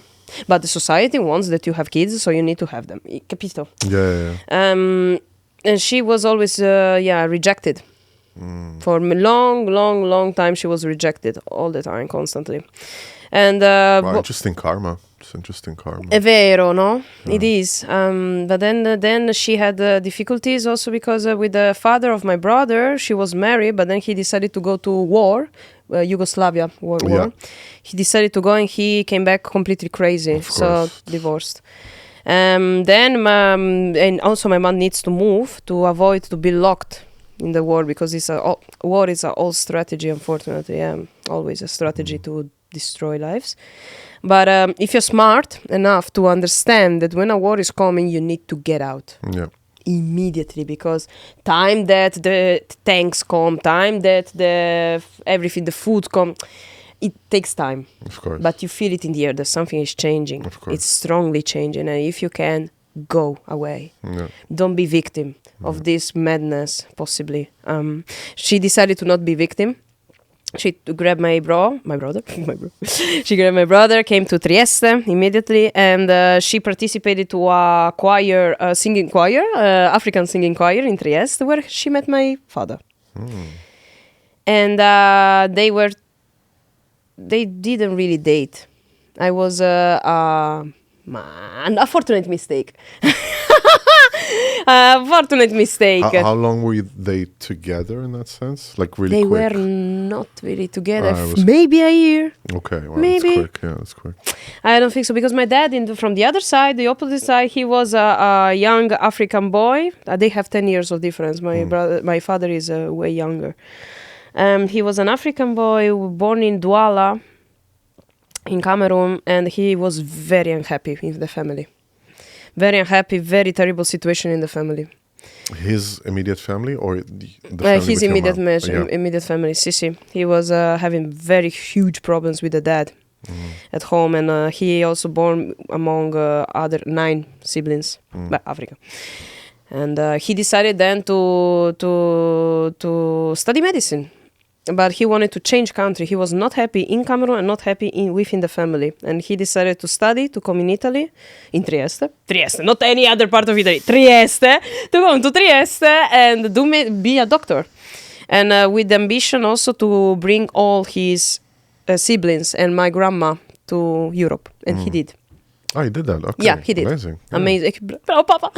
But the society wants that you have kids, so you need to have them. Capito? Yeah. And she was always rejected. For a long time she was rejected, all the time, constantly. And interesting karma. It's interesting karma. È vero, no? Yeah. It is. But then she had difficulties also because with the father of my brother, she was married, but then he decided to go to war, Yugoslavia war. He decided to go, and he came back completely crazy. So divorced. And also my mom needs to move to avoid to be locked in the war, because war is an old strategy, unfortunately. Yeah, always a strategy to destroy lives. But if you're smart enough to understand that when a war is coming, you need to get out immediately, because time that the tanks come, time that the food come, it takes time. Of course. But you feel it in the air that something is changing. Of course. It's strongly changing, and if you can, go away. Don't be victim of this madness, possibly. She decided to not be victim. She grabbed my brother. She grabbed my brother, came to Trieste immediately, and she participated to a choir, singing choir, African singing choir in Trieste, where she met my father. and they didn't really date. I was an unfortunate mistake. Fortunate mistake. How long were they together in that sense? Like really They quick? were not really together. It was- Maybe a year. Okay, well, Maybe. that's quick. Yeah, that's quick. I don't think so, because my dad, from the other side, the opposite side, he was a young African boy. They have 10 years of difference. My father is way younger. He was an African boy born in Douala, in Cameroon, and he was very unhappy in the family. Very unhappy, very terrible situation in the family. His immediate family or the family His with your immediate mom? immediate family, Sisi. He was having very huge problems with the dad at home, and he also born among other 9 siblings, but Africa. And he decided then to study medicine. But he wanted to change country. He was not happy in Cameroon and not happy within the family. And he decided to study, to come in Italy, in Trieste. Trieste, not any other part of Italy. Trieste, to go to Trieste and be a doctor. And with the ambition also to bring all his siblings and my grandma to Europe. And he did. Oh, he did that? Okay. Yeah, he did. Amazing. Yeah. Amazing. Bravo, Papa.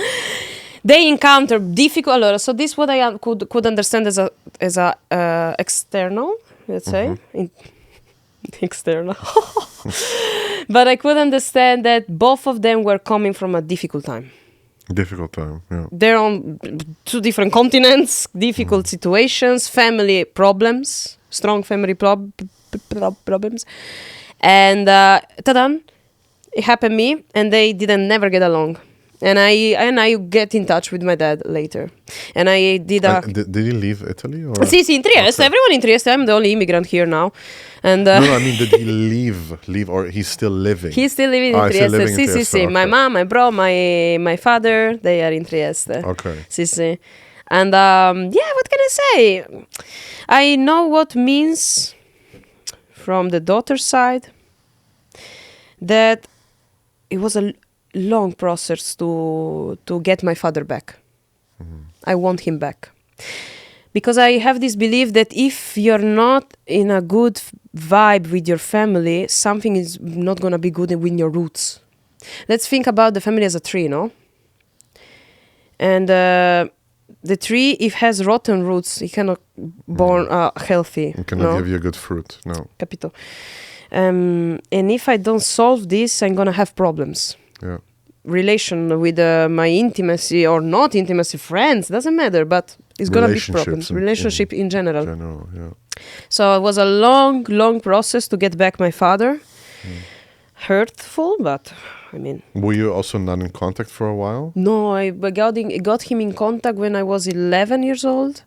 They encounter difficult. So this what I could understand as a external, let's say, external. But I could understand that both of them were coming from a difficult time. Difficult time, yeah. They're on 2 different continents, difficult situations, family problems, strong family problems, and ta-da, it happened me, and they didn't never get along. And I get in touch with my dad later, and I did a. Did he leave Italy or? Sì, in Trieste. Okay. Everyone in Trieste. I'm the only immigrant here now, and. No, I mean, did he leave, or he's still living? He's still living in Trieste. Sì. My mom, my bro, my father, they are in Trieste. Okay. Sì. And what can I say? I know what means from the daughter's side that it was a long process to get my father back. I want him back. Because I have this belief that if you're not in a good vibe with your family, something is not going to be good with your roots. Let's think about the family as a tree, no? And the tree, if it has rotten roots, it cannot born healthy. It cannot give you a good fruit, no. Capito. And if I don't solve this, I'm going to have problems. Yeah. Relation with my intimacy or not intimacy, friends, doesn't matter, but it's going to be problems. Relationship in general. Yeah. So it was a long process to get back my father. Hurtful, but I mean... Were you also not in contact for a while? No, I got him in contact when I was 11 years old.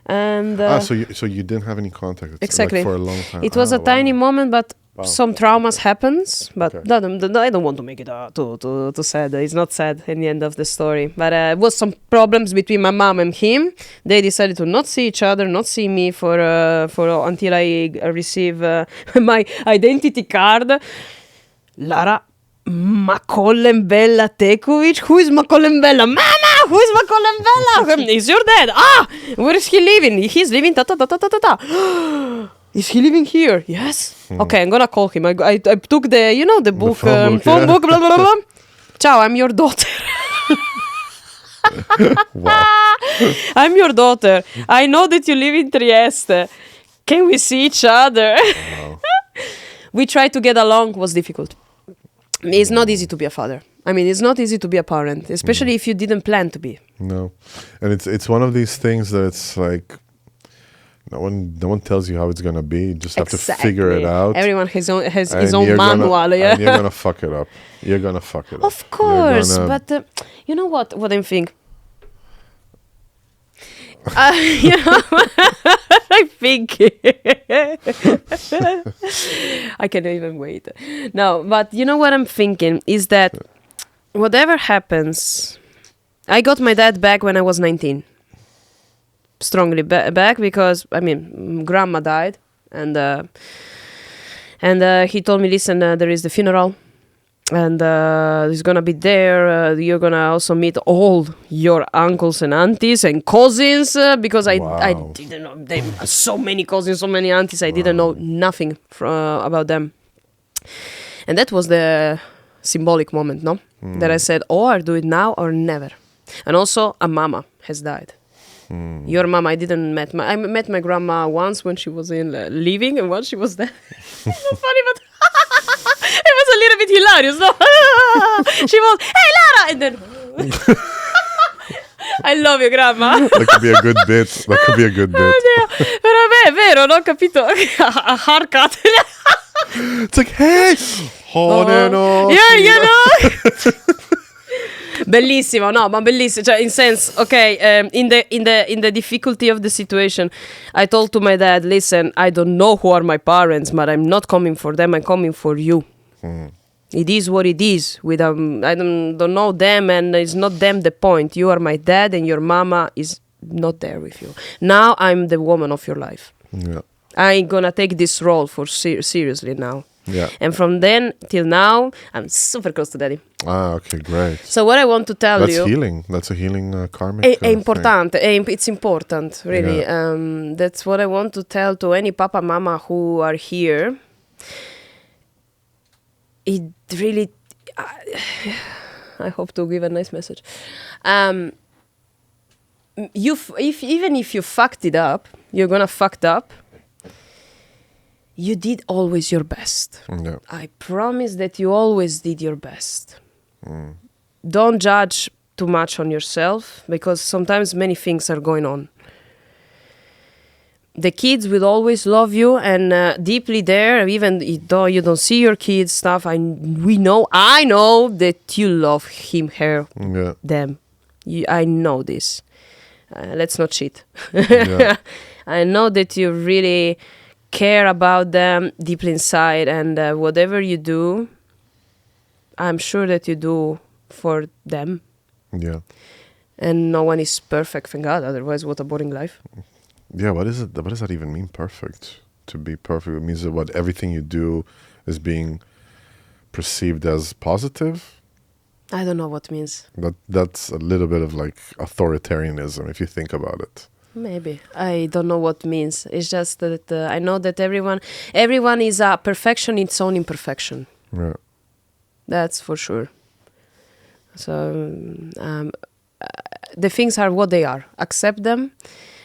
And so you didn't have any contact exactly for a long time. It was a tiny moment, but some traumas happens. But okay. I don't want to make it too sad. It's not sad in the end of the story. But it was some problems between my mom and him. They decided to not see each other, not see me for until I receive my identity card. Lara Makollè Mbella Teković. Who is Makollè Mbella? Mama! Who is Makollè Mbella? Is your dad? Where is he living? He's living ta. Is he living here? Yes. Okay, I'm gonna call him. I took the book, phone book, blah, blah, blah. Ciao, I'm your daughter. Wow. I'm your daughter. I know that you live in Trieste. Can we see each other? Wow. We tried to get along. Was difficult. It's not easy to be a father. I mean, it's not easy to be a parent, especially if you didn't plan to be. No, and it's one of these things that it's like no one tells you how it's gonna be. You just have to figure it out. Everyone has his own manual. And you're gonna fuck it up. You're gonna fuck it up. Of course, but you know what I'm thinking. I think I can't even wait. No, but you know what I'm thinking is that whatever happens, I got my dad back when I was 19. Strongly back because I mean grandma died and he told me, listen, there is the funeral and he's gonna be there. You're gonna also meet all your uncles and aunties and cousins, because I didn't know them. So many cousins, so many aunties. I didn't know nothing about them, and that was the symbolic moment, no? That I said, I'll do it now or never. And also, a mama has died. Your mama, I didn't met. I met my grandma once when she was in living, and once she was there. It was funny, but it was a little bit hilarious. No? She was, hey Lara, and then I love you, grandma. That could be a good bit. That could be a good bit. Però è vero, non ho capito. A haircut. It's like, hey, no. Yeah, you know. Bellissimo, no, ma bellissimo. Cioè, in sense, okay, in the difficulty of the situation, I told to my dad, listen, I don't know who are my parents, but I'm not coming for them. I'm coming for you. It is what it is. I don't know them, and it's not them the point. You are my dad, and your mama is not there with you. Now I'm the woman of your life. Yeah. I'm gonna take this role for seriously now. Yeah. And from then till now, I'm super close to daddy. Okay, great. So what I want to tell That's you... healing. That's a healing karmic È thing. importante, it's important, really. Yeah. That's what I want to tell to any papa, mama who are here. It really... I hope to give a nice message. Even if you fucked it up, you're gonna fucked up, you did always your best. Yeah. I promise that you always did your best. Don't judge too much on yourself, because sometimes many things are going on. The kids will always love you, and deeply there, even though you don't see your kids stuff, I know that you love him, her, them. I know this. Let's not cheat. Yeah. I know that you really care about them deeply inside, and whatever you do, I'm sure that you do for them. Yeah. And no one is perfect, thank God. Otherwise, what a boring life. Yeah, what is it? What does that even mean, perfect? To be perfect, it means that what everything you do is being perceived as positive? I don't know what it means. That's a little bit of like authoritarianism, if you think about it. Maybe. I don't know what it means. It's just that I know that everyone is a perfection in its own imperfection. Yeah. That's for sure. So the things are what they are. Accept them.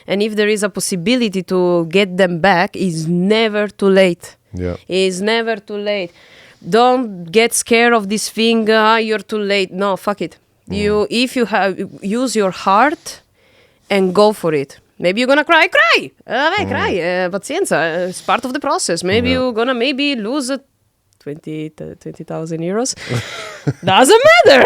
And if there is a possibility to get them back, it's never too late. Yeah. It's never too late. Don't get scared of this thing. You're too late. No, fuck it. If you use your heart and go for it. Maybe you're gonna cry. Cry. Pazienza. It's part of the process. Maybe you're gonna lose 20,000 euros. Doesn't matter.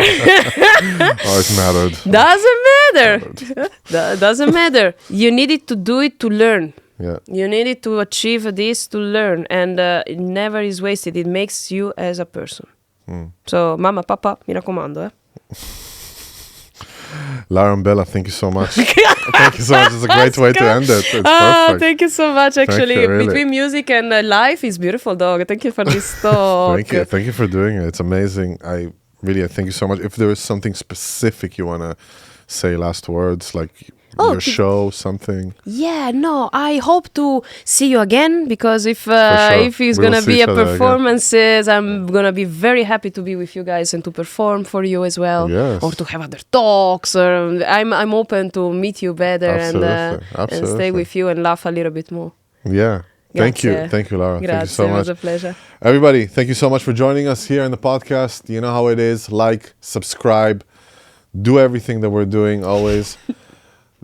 Oh, it mattered. Doesn't matter. Doesn't matter. You needed to do it to learn. Yeah. You needed to achieve this to learn, and it never is wasted. It makes you as a person. So, mama, papa, mi raccomando. Lara Mbella, thank you so much. Thank you so much. It's a great way to end it. It's perfect. Thank you so much. Actually, you, really. Between music and life is beautiful, dog. Thank you for this talk. Thank you for doing it. It's amazing. I thank you so much. If there is something specific you want to say, last words, like your show, something. Yeah, no, I hope to see you again, because if it's We gonna will be see a each other performances, I'm gonna be very happy to be with you guys and to perform for you as well. Yes. Or to have other talks, or I'm open to meet you better and stay with you and laugh a little bit more. Yeah. Thank you, Lara. Grazie, Thank you so much. It was a pleasure. Everybody, thank you so much for joining us here in the podcast. You know how it is. Like, subscribe, do everything that we're doing always.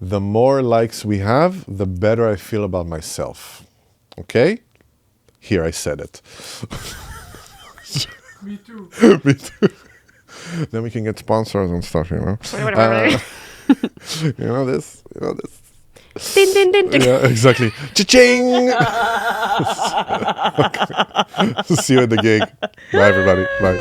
The more likes we have, the better I feel about myself. Okay? Here, I said it. Me too. Me too. Then we can get sponsors and stuff, you know? You know this? Din, din, din, din. Yeah, exactly. Cha-ching! See you at the gig. Bye, everybody. Bye.